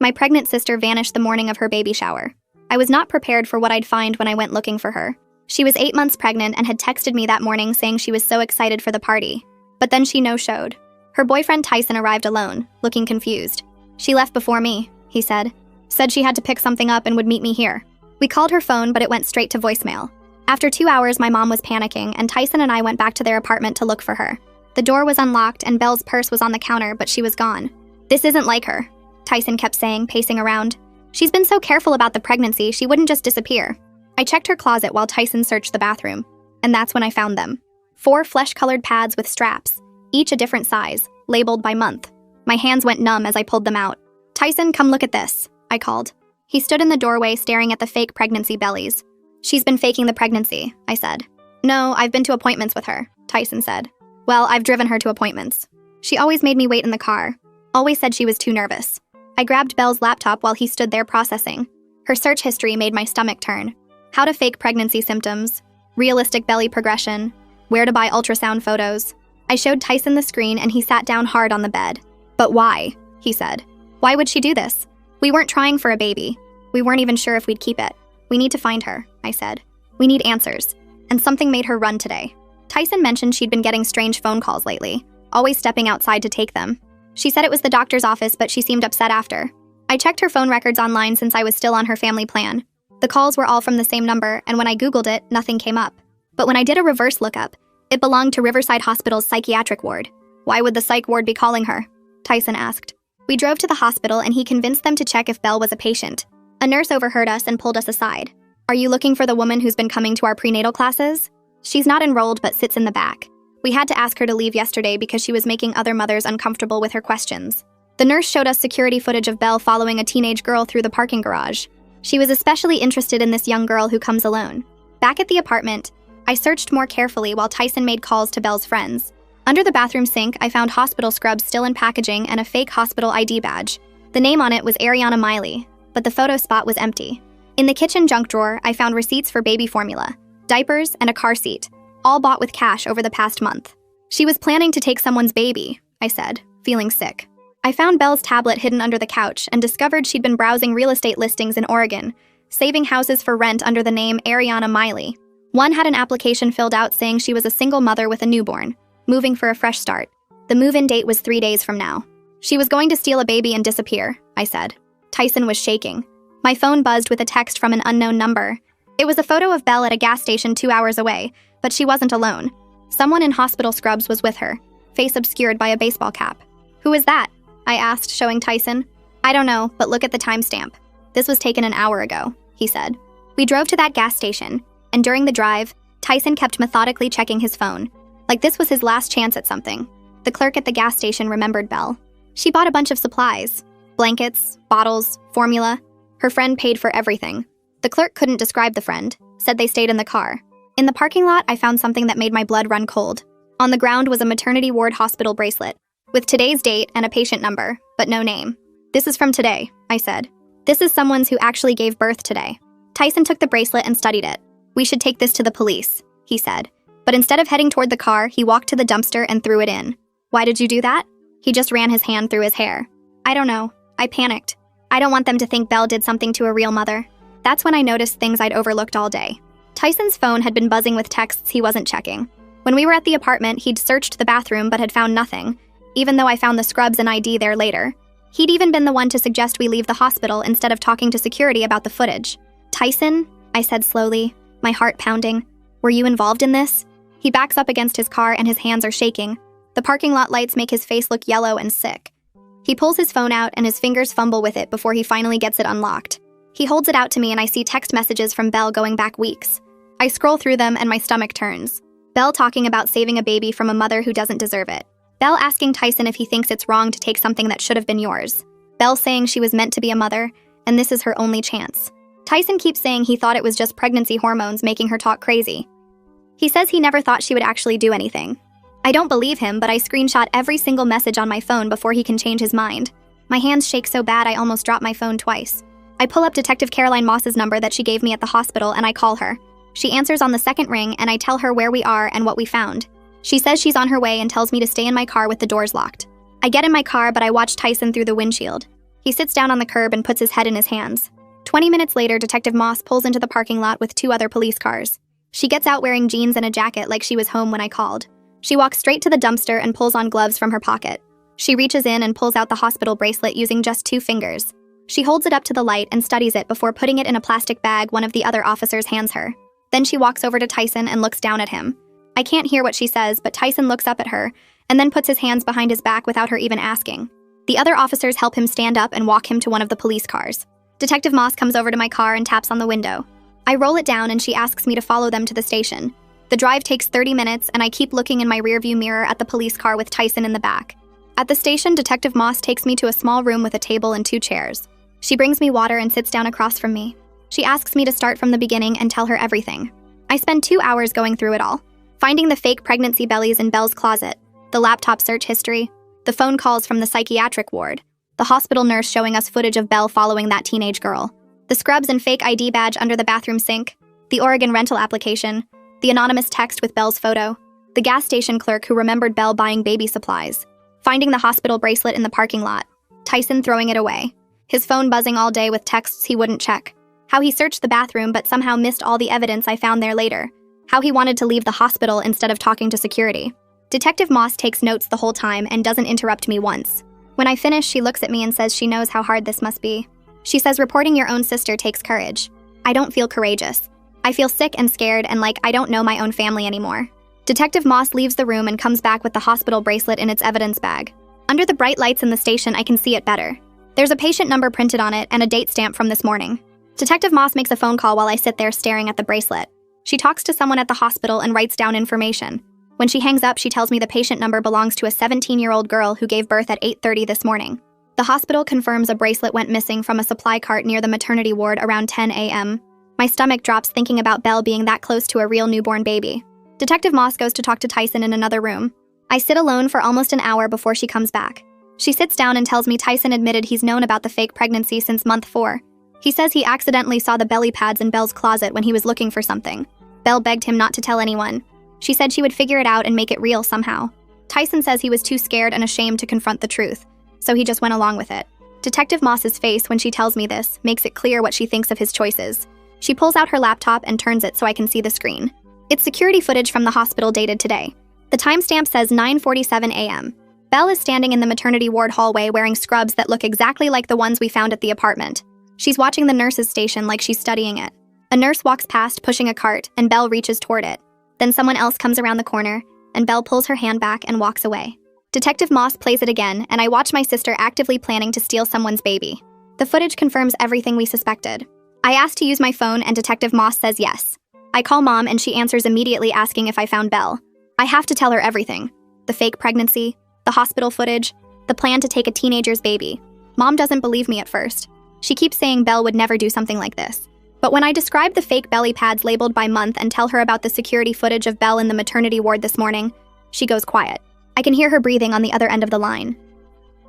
My pregnant sister vanished the morning of her baby shower. I was not prepared for what I'd find when I went looking for her. She was 8 months pregnant and had texted me that morning saying she was so excited for the party. But then she no-showed. Her boyfriend Tyson arrived alone, looking confused. "She left before me," he said. "Said she had to pick something up and would meet me here." We called her phone, but it went straight to voicemail. After 2 hours, my mom was panicking, and Tyson and I went back to their apartment to look for her. The door was unlocked, and Belle's purse was on the counter, but she was gone. "This isn't like her," Tyson kept saying, pacing around. "She's been so careful about the pregnancy, she wouldn't just disappear." I checked her closet while Tyson searched the bathroom, and that's when I found them. 4 flesh-colored pads with straps, each a different size, labeled by month. My hands went numb as I pulled them out. "Tyson, come look at this," I called. He stood in the doorway staring at the fake pregnancy bellies. "She's been faking the pregnancy," I said. "No, I've been to appointments with her," Tyson said. "Well, I've driven her to appointments. She always made me wait in the car. Always said she was too nervous." I grabbed Belle's laptop while he stood there processing. Her search history made my stomach turn. How to fake pregnancy symptoms, realistic belly progression, where to buy ultrasound photos. I showed Tyson the screen and he sat down hard on the bed. "But why?" he said. "Why would she do this? We weren't trying for a baby. We weren't even sure if we'd keep it. We need to find her," I said. "We need answers." And something made her run today. Tyson mentioned she'd been getting strange phone calls lately, always stepping outside to take them. She said it was the doctor's office, but she seemed upset after. I checked her phone records online since I was still on her family plan. The calls were all from the same number, and when I Googled it, nothing came up. But when I did a reverse lookup, it belonged to Riverside Hospital's psychiatric ward. "Why would the psych ward be calling her?" Tyson asked. We drove to the hospital and he convinced them to check if Belle was a patient. A nurse overheard us and pulled us aside. "Are you looking for the woman who's been coming to our prenatal classes? She's not enrolled but sits in the back. We had to ask her to leave yesterday because she was making other mothers uncomfortable with her questions." The nurse showed us security footage of Belle following a teenage girl through the parking garage. She was especially interested in this young girl who comes alone. Back at the apartment, I searched more carefully while Tyson made calls to Belle's friends. Under the bathroom sink, I found hospital scrubs still in packaging and a fake hospital ID badge. The name on it was Ariana Miley, but the photo spot was empty. In the kitchen junk drawer, I found receipts for baby formula, diapers, and a car seat, all bought with cash over the past month. "She was planning to take someone's baby," I said, feeling sick. I found Belle's tablet hidden under the couch and discovered she'd been browsing real estate listings in Oregon, saving houses for rent under the name Ariana Miley. One had an application filled out saying she was a single mother with a newborn, moving for a fresh start. The move-in date was 3 days from now. "She was going to steal a baby and disappear," I said. Tyson was shaking. My phone buzzed with a text from an unknown number. It was a photo of Belle at a gas station 2 hours away, but she wasn't alone. Someone in hospital scrubs was with her, face obscured by a baseball cap. "Who is that?" I asked, showing Tyson. "I don't know, but look at the timestamp. This was taken an hour ago," he said. We drove to that gas station, and during the drive, Tyson kept methodically checking his phone, like this was his last chance at something. The clerk at the gas station remembered Belle. She bought a bunch of supplies, blankets, bottles, formula. Her friend paid for everything. The clerk couldn't describe the friend, said they stayed in the car. In the parking lot, I found something that made my blood run cold. On the ground was a maternity ward hospital bracelet, with today's date and a patient number, but no name. "This is from today," I said. "This is someone's who actually gave birth today." Tyson took the bracelet and studied it. "We should take this to the police," he said. But instead of heading toward the car, he walked to the dumpster and threw it in. "Why did you do that?" He just ran his hand through his hair. "I don't know. I panicked. I don't want them to think Belle did something to a real mother." That's when I noticed things I'd overlooked all day. Tyson's phone had been buzzing with texts he wasn't checking. When we were at the apartment, he'd searched the bathroom but had found nothing, even though I found the scrubs and ID there later. He'd even been the one to suggest we leave the hospital instead of talking to security about the footage. "Tyson," I said slowly, my heart pounding, "were you involved in this?" He backs up against his car and his hands are shaking. The parking lot lights make his face look yellow and sick. He pulls his phone out and his fingers fumble with it before he finally gets it unlocked. He holds it out to me and I see text messages from Belle going back weeks. I scroll through them and my stomach turns. Belle talking about saving a baby from a mother who doesn't deserve it. Belle asking Tyson if he thinks it's wrong to take something that should have been yours. Belle saying she was meant to be a mother, and this is her only chance. Tyson keeps saying he thought it was just pregnancy hormones making her talk crazy. He says he never thought she would actually do anything. I don't believe him, but I screenshot every single message on my phone before he can change his mind. My hands shake so bad I almost drop my phone twice. I pull up Detective Caroline Moss's number that she gave me at the hospital and I call her. She answers on the second ring and I tell her where we are and what we found. She says she's on her way and tells me to stay in my car with the doors locked. I get in my car, but I watch Tyson through the windshield. He sits down on the curb and puts his head in his hands. 20 minutes later, Detective Moss pulls into the parking lot with 2 other police cars. She gets out wearing jeans and a jacket like she was home when I called. She walks straight to the dumpster and pulls on gloves from her pocket. She reaches in and pulls out the hospital bracelet using just 2 fingers. She holds it up to the light and studies it before putting it in a plastic bag one of the other officers hands her. Then she walks over to Tyson and looks down at him. I can't hear what she says, but Tyson looks up at her and then puts his hands behind his back without her even asking. The other officers help him stand up and walk him to one of the police cars. Detective Moss comes over to my car and taps on the window. I roll it down and she asks me to follow them to the station. The drive takes 30 minutes and I keep looking in my rearview mirror at the police car with Tyson in the back. At the station, Detective Moss takes me to a small room with a table and 2 chairs. She brings me water and sits down across from me. She asks me to start from the beginning and tell her everything. I spend 2 hours going through it all, finding the fake pregnancy bellies in Belle's closet, the laptop search history, the phone calls from the psychiatric ward, the hospital nurse showing us footage of Belle following that teenage girl, the scrubs and fake ID badge under the bathroom sink, the Oregon rental application, the anonymous text with Belle's photo, the gas station clerk who remembered Belle buying baby supplies, finding the hospital bracelet in the parking lot, Tyson throwing it away, his phone buzzing all day with texts he wouldn't check, how he searched the bathroom but somehow missed all the evidence I found there later, how he wanted to leave the hospital instead of talking to security. Detective Moss takes notes the whole time and doesn't interrupt me once. When I finish, she looks at me and says she knows how hard this must be. She says reporting your own sister takes courage. I don't feel courageous. I feel sick and scared and like I don't know my own family anymore. Detective Moss leaves the room and comes back with the hospital bracelet in its evidence bag. Under the bright lights in the station, I can see it better. There's a patient number printed on it and a date stamp from this morning. Detective Moss makes a phone call while I sit there staring at the bracelet. She talks to someone at the hospital and writes down information. When she hangs up, she tells me the patient number belongs to a 17-year-old girl who gave birth at 8:30 this morning. The hospital confirms a bracelet went missing from a supply cart near the maternity ward around 10 a.m. My stomach drops thinking about Belle being that close to a real newborn baby. Detective Moss goes to talk to Tyson in another room. I sit alone for almost an hour before she comes back. She sits down and tells me Tyson admitted he's known about the fake pregnancy since month 4. He says he accidentally saw the belly pads in Belle's closet when he was looking for something. Belle begged him not to tell anyone. She said she would figure it out and make it real somehow. Tyson says he was too scared and ashamed to confront the truth, so he just went along with it. Detective Moss's face when she tells me this makes it clear what she thinks of his choices. She pulls out her laptop and turns it so I can see the screen. It's security footage from the hospital dated today. The timestamp says 9:47 a.m. Belle is standing in the maternity ward hallway wearing scrubs that look exactly like the ones we found at the apartment. She's watching the nurse's station like she's studying it. A nurse walks past pushing a cart, and Belle reaches toward it. Then someone else comes around the corner, and Belle pulls her hand back and walks away. Detective Moss plays it again, and I watch my sister actively planning to steal someone's baby. The footage confirms everything we suspected. I ask to use my phone, and Detective Moss says yes. I call Mom, and she answers immediately asking if I found Belle. I have to tell her everything. The fake pregnancy, the hospital footage, the plan to take a teenager's baby. Mom doesn't believe me at first. She keeps saying Belle would never do something like this. But when I describe the fake belly pads labeled by month and tell her about the security footage of Belle in the maternity ward this morning, she goes quiet. I can hear her breathing on the other end of the line.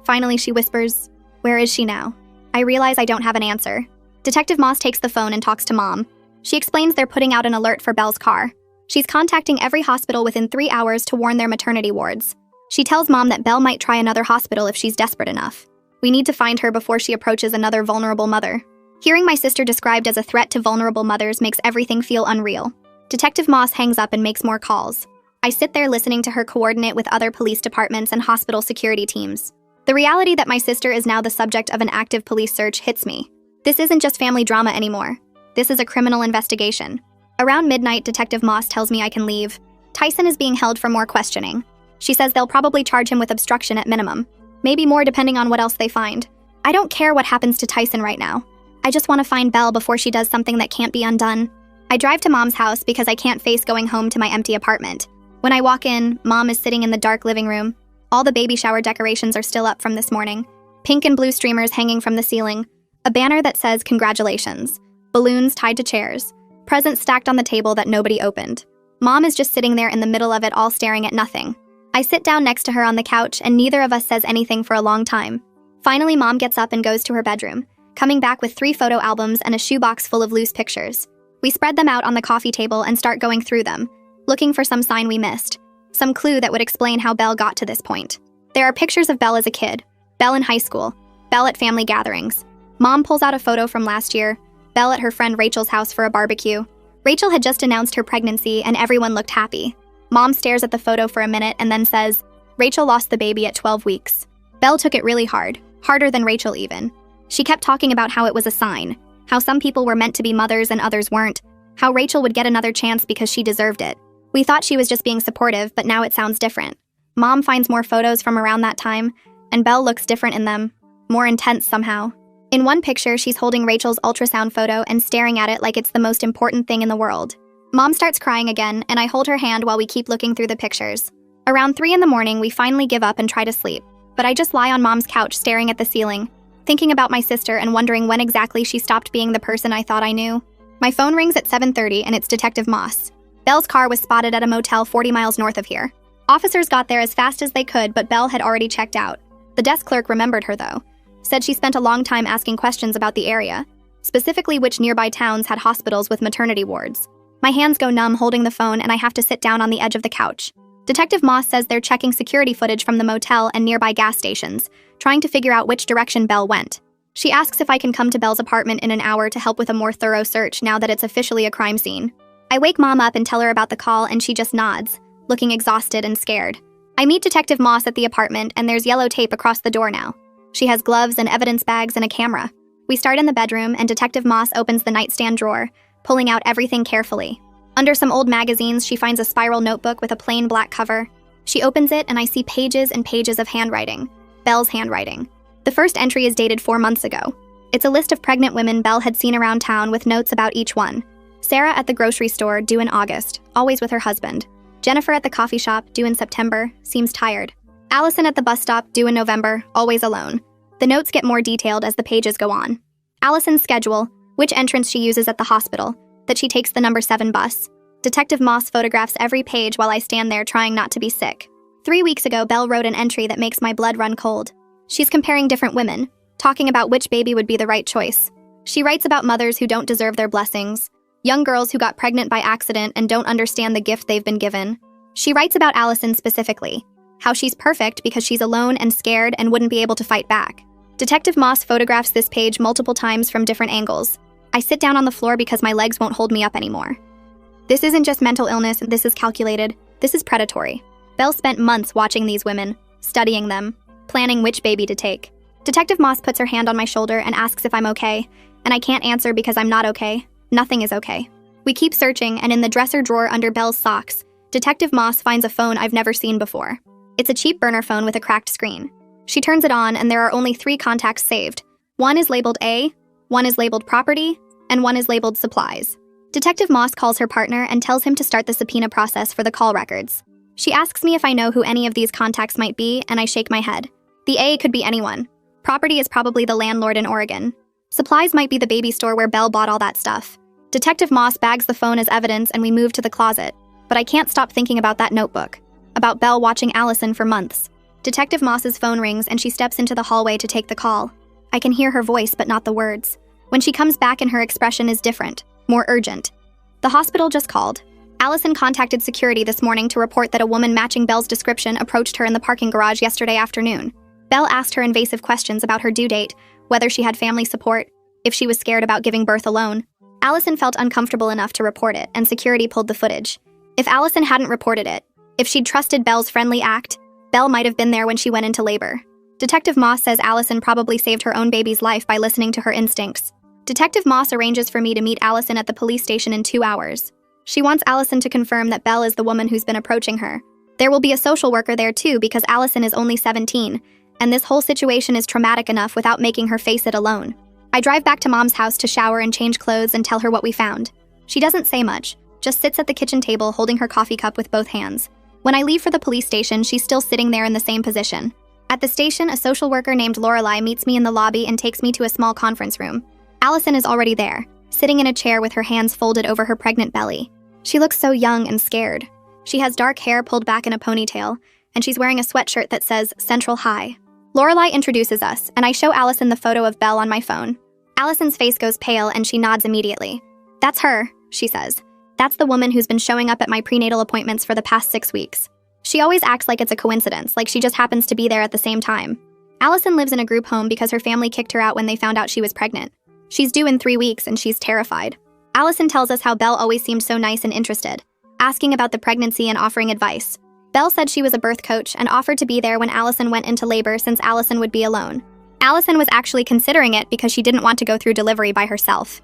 Finally, she whispers, "Where is she now?" I realize I don't have an answer. Detective Moss takes the phone and talks to Mom. She explains they're putting out an alert for Belle's car. She's contacting every hospital within 3 hours to warn their maternity wards. She tells Mom that Belle might try another hospital if she's desperate enough. We need to find her before she approaches another vulnerable mother. Hearing my sister described as a threat to vulnerable mothers makes everything feel unreal. Detective Moss hangs up and makes more calls. I sit there listening to her coordinate with other police departments and hospital security teams. The reality that my sister is now the subject of an active police search hits me. This isn't just family drama anymore. This is a criminal investigation. Around midnight, Detective Moss tells me I can leave. Tyson is being held for more questioning. She says they'll probably charge him with obstruction at minimum. Maybe more depending on what else they find. I don't care what happens to Tyson right now. I just want to find Belle before she does something that can't be undone. I drive to Mom's house because I can't face going home to my empty apartment. When I walk in, Mom is sitting in the dark living room. All the baby shower decorations are still up from this morning. Pink and blue streamers hanging from the ceiling. A banner that says congratulations. Balloons tied to chairs. Presents stacked on the table that nobody opened. Mom is just sitting there in the middle of it all staring at nothing. I sit down next to her on the couch and neither of us says anything for a long time. Finally, Mom gets up and goes to her bedroom, coming back with 3 photo albums and a shoebox full of loose pictures. We spread them out on the coffee table and start going through them, looking for some sign we missed, some clue that would explain how Belle got to this point. There are pictures of Belle as a kid, Belle in high school, Belle at family gatherings. Mom pulls out a photo from last year. Belle at her friend Rachel's house for a barbecue. Rachel had just announced her pregnancy and everyone looked happy. Mom stares at the photo for a minute and then says, "Rachel lost the baby at 12 weeks. Belle took it really hard, harder than Rachel even. She kept talking about how it was a sign, how some people were meant to be mothers and others weren't, how Rachel would get another chance because she deserved it. We thought she was just being supportive, but now it sounds different." Mom finds more photos from around that time, and Belle looks different in them, more intense somehow. In one picture, she's holding Rachel's ultrasound photo and staring at it like it's the most important thing in the world. Mom starts crying again, and I hold her hand while we keep looking through the pictures. Around 3 in the morning, we finally give up and try to sleep, but I just lie on Mom's couch staring at the ceiling, thinking about my sister and wondering when exactly she stopped being the person I thought I knew. My phone rings at 7:30 and it's Detective Moss. Belle's car was spotted at a motel 40 miles north of here. Officers got there as fast as they could, but Belle had already checked out. The desk clerk remembered her though. Said she spent a long time asking questions about the area, specifically which nearby towns had hospitals with maternity wards. My hands go numb holding the phone and I have to sit down on the edge of the couch. Detective Moss says they're checking security footage from the motel and nearby gas stations, trying to figure out which direction Belle went. She asks if I can come to Belle's apartment in an hour to help with a more thorough search now that it's officially a crime scene. I wake Mom up and tell her about the call and she just nods, looking exhausted and scared. I meet Detective Moss at the apartment and there's yellow tape across the door now. She has gloves and evidence bags and a camera. We start in the bedroom and Detective Moss opens the nightstand drawer, pulling out everything carefully. Under some old magazines, she finds a spiral notebook with a plain black cover. She opens it and I see pages and pages of handwriting. Belle's handwriting. The first entry is dated 4 months ago. It's a list of pregnant women Belle had seen around town with notes about each one. Sarah at the grocery store, due in August, always with her husband. Jennifer at the coffee shop, due in September, seems tired. Allison at the bus stop, due in November, always alone. The notes get more detailed as the pages go on. Allison's schedule, which entrance she uses at the hospital, that she takes the number 7 bus. Detective Moss photographs every page while I stand there trying not to be sick. 3 weeks ago, Belle wrote an entry that makes my blood run cold. She's comparing different women, talking about which baby would be the right choice. She writes about mothers who don't deserve their blessings, young girls who got pregnant by accident and don't understand the gift they've been given. She writes about Allison specifically, how she's perfect because she's alone and scared and wouldn't be able to fight back. Detective Moss photographs this page multiple times from different angles. I sit down on the floor because my legs won't hold me up anymore. This isn't just mental illness, this is calculated, this is predatory. Belle spent months watching these women, studying them, planning which baby to take. Detective Moss puts her hand on my shoulder and asks if I'm okay, and I can't answer because I'm not okay. Nothing is okay. We keep searching, and in the dresser drawer under Belle's socks, Detective Moss finds a phone I've never seen before. It's a cheap burner phone with a cracked screen. She turns it on, and there are only 3 contacts saved. One is labeled A, one is labeled property, and one is labeled supplies. Detective Moss calls her partner and tells him to start the subpoena process for the call records. She asks me if I know who any of these contacts might be, and I shake my head. The A could be anyone. Property is probably the landlord in Oregon. Supplies might be the baby store where Belle bought all that stuff. Detective Moss bags the phone as evidence and we move to the closet. But I can't stop thinking about that notebook. About Belle watching Allison for months. Detective Moss's phone rings and she steps into the hallway to take the call. I can hear her voice but not the words. When she comes back and her expression is different, more urgent. The hospital just called. Allison contacted security this morning to report that a woman matching Belle's description approached her in the parking garage yesterday afternoon. Belle asked her invasive questions about her due date, whether she had family support, if she was scared about giving birth alone. Allison felt uncomfortable enough to report it, and security pulled the footage. If Allison hadn't reported it, if she'd trusted Belle's friendly act, Belle might have been there when she went into labor. Detective Moss says Allison probably saved her own baby's life by listening to her instincts. Detective Moss arranges for me to meet Allison at the police station in 2 hours. She wants Allison to confirm that Belle is the woman who's been approaching her. There will be a social worker there too because Allison is only 17, and this whole situation is traumatic enough without making her face it alone. I drive back to Mom's house to shower and change clothes and tell her what we found. She doesn't say much, just sits at the kitchen table holding her coffee cup with both hands. When I leave for the police station, she's still sitting there in the same position. At the station, a social worker named Lorelei meets me in the lobby and takes me to a small conference room. Allison is already there, sitting in a chair with her hands folded over her pregnant belly. She looks so young and scared. She has dark hair pulled back in a ponytail, and she's wearing a sweatshirt that says Central High. Lorelei introduces us, and I show Allison the photo of Belle on my phone. Allison's face goes pale and she nods immediately. "That's her," she says. "That's the woman who's been showing up at my prenatal appointments for the past 6 weeks. She always acts like it's a coincidence, like she just happens to be there at the same time. Allison lives in a group home because her family kicked her out when they found out she was pregnant. She's due in 3 weeks and she's terrified. Allison tells us how Belle always seemed so nice and interested, asking about the pregnancy and offering advice. Belle said she was a birth coach and offered to be there when Allison went into labor since Allison would be alone. Allison was actually considering it because she didn't want to go through delivery by herself.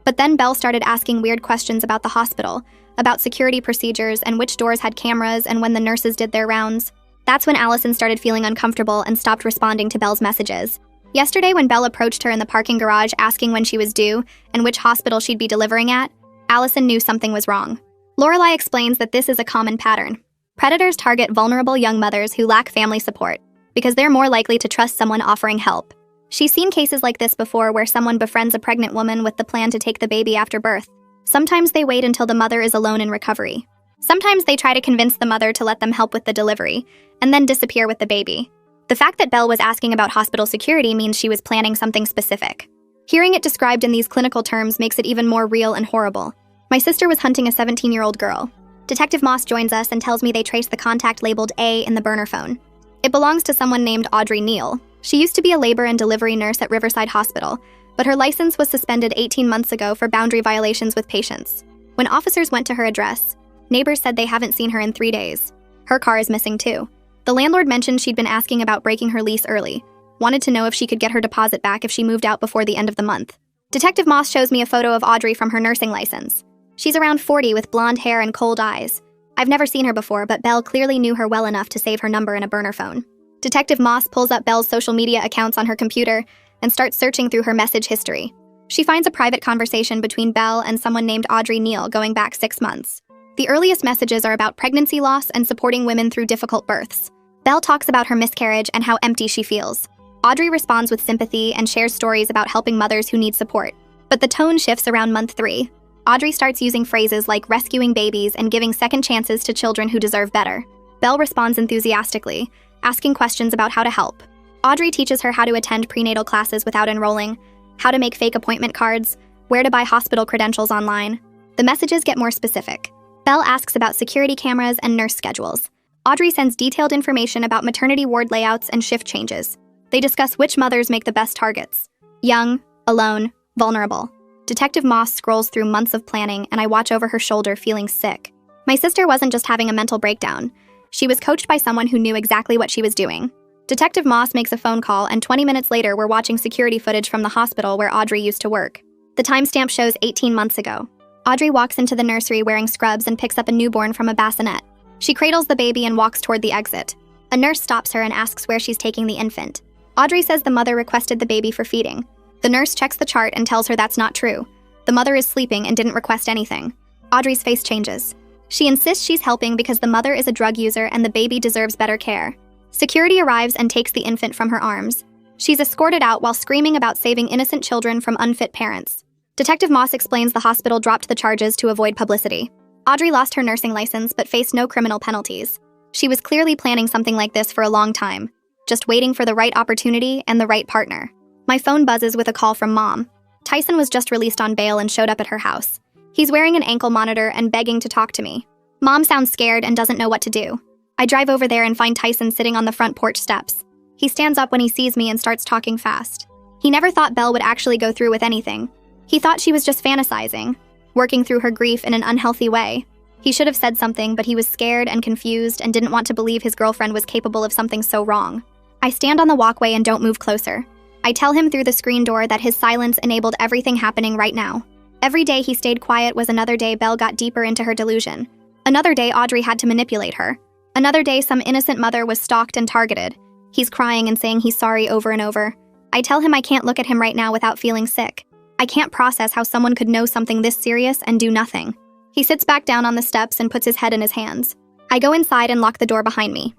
But then Belle started asking weird questions about the hospital, about security procedures and which doors had cameras and when the nurses did their rounds. That's when Allison started feeling uncomfortable and stopped responding to Belle's messages. Yesterday, when Belle approached her in the parking garage asking when she was due and which hospital she'd be delivering at, Allison knew something was wrong. Lorelai explains that this is a common pattern. Predators target vulnerable young mothers who lack family support because they're more likely to trust someone offering help. She's seen cases like this before where someone befriends a pregnant woman with the plan to take the baby after birth. Sometimes they wait until the mother is alone in recovery. Sometimes they try to convince the mother to let them help with the delivery, and then disappear with the baby. The fact that Belle was asking about hospital security means she was planning something specific. Hearing it described in these clinical terms makes it even more real and horrible. My sister was hunting a 17-year-old girl. Detective Moss joins us and tells me they traced the contact labeled A in the burner phone. It belongs to someone named Audrey Neal. She used to be a labor and delivery nurse at Riverside Hospital, but her license was suspended 18 months ago for boundary violations with patients. When officers went to her address, neighbors said they haven't seen her in 3 days. Her car is missing too. The landlord mentioned she'd been asking about breaking her lease early, wanted to know if she could get her deposit back if she moved out before the end of the month. Detective Moss shows me a photo of Audrey from her nursing license. She's around 40 with blonde hair and cold eyes. I've never seen her before, but Belle clearly knew her well enough to save her number in a burner phone. Detective Moss pulls up Belle's social media accounts on her computer and starts searching through her message history. She finds a private conversation between Belle and someone named Audrey Neal going back 6 months. The earliest messages are about pregnancy loss and supporting women through difficult births. Belle talks about her miscarriage and how empty she feels. Audrey responds with sympathy and shares stories about helping mothers who need support. But the tone shifts around month 3. Audrey starts using phrases like rescuing babies and giving second chances to children who deserve better. Belle responds enthusiastically, asking questions about how to help. Audrey teaches her how to attend prenatal classes without enrolling, how to make fake appointment cards, where to buy hospital credentials online. The messages get more specific. Belle asks about security cameras and nurse schedules. Audrey sends detailed information about maternity ward layouts and shift changes. They discuss which mothers make the best targets. Young, alone, vulnerable. Detective Moss scrolls through months of planning, and I watch over her shoulder feeling sick. My sister wasn't just having a mental breakdown. She was coached by someone who knew exactly what she was doing. Detective Moss makes a phone call, and 20 minutes later, we're watching security footage from the hospital where Audrey used to work. The timestamp shows 18 months ago. Audrey walks into the nursery wearing scrubs and picks up a newborn from a bassinet. She cradles the baby and walks toward the exit. A nurse stops her and asks where she's taking the infant. Audrey says the mother requested the baby for feeding. The nurse checks the chart and tells her that's not true. The mother is sleeping and didn't request anything. Audrey's face changes. She insists she's helping because the mother is a drug user and the baby deserves better care. Security arrives and takes the infant from her arms. She's escorted out while screaming about saving innocent children from unfit parents. Detective Moss explains the hospital dropped the charges to avoid publicity. Audrey lost her nursing license but faced no criminal penalties. She was clearly planning something like this for a long time, just waiting for the right opportunity and the right partner. My phone buzzes with a call from Mom. Tyson was just released on bail and showed up at her house. He's wearing an ankle monitor and begging to talk to me. Mom sounds scared and doesn't know what to do. I drive over there and find Tyson sitting on the front porch steps. He stands up when he sees me and starts talking fast. He never thought Belle would actually go through with anything. He thought she was just fantasizing, working through her grief in an unhealthy way. He should have said something, but he was scared and confused and didn't want to believe his girlfriend was capable of something so wrong. I stand on the walkway and don't move closer. I tell him through the screen door that his silence enabled everything happening right now. Every day he stayed quiet was another day Belle got deeper into her delusion. Another day Audrey had to manipulate her. Another day some innocent mother was stalked and targeted. He's crying and saying he's sorry over and over. I tell him I can't look at him right now without feeling sick. I can't process how someone could know something this serious and do nothing. He sits back down on the steps and puts his head in his hands. I go inside and lock the door behind me.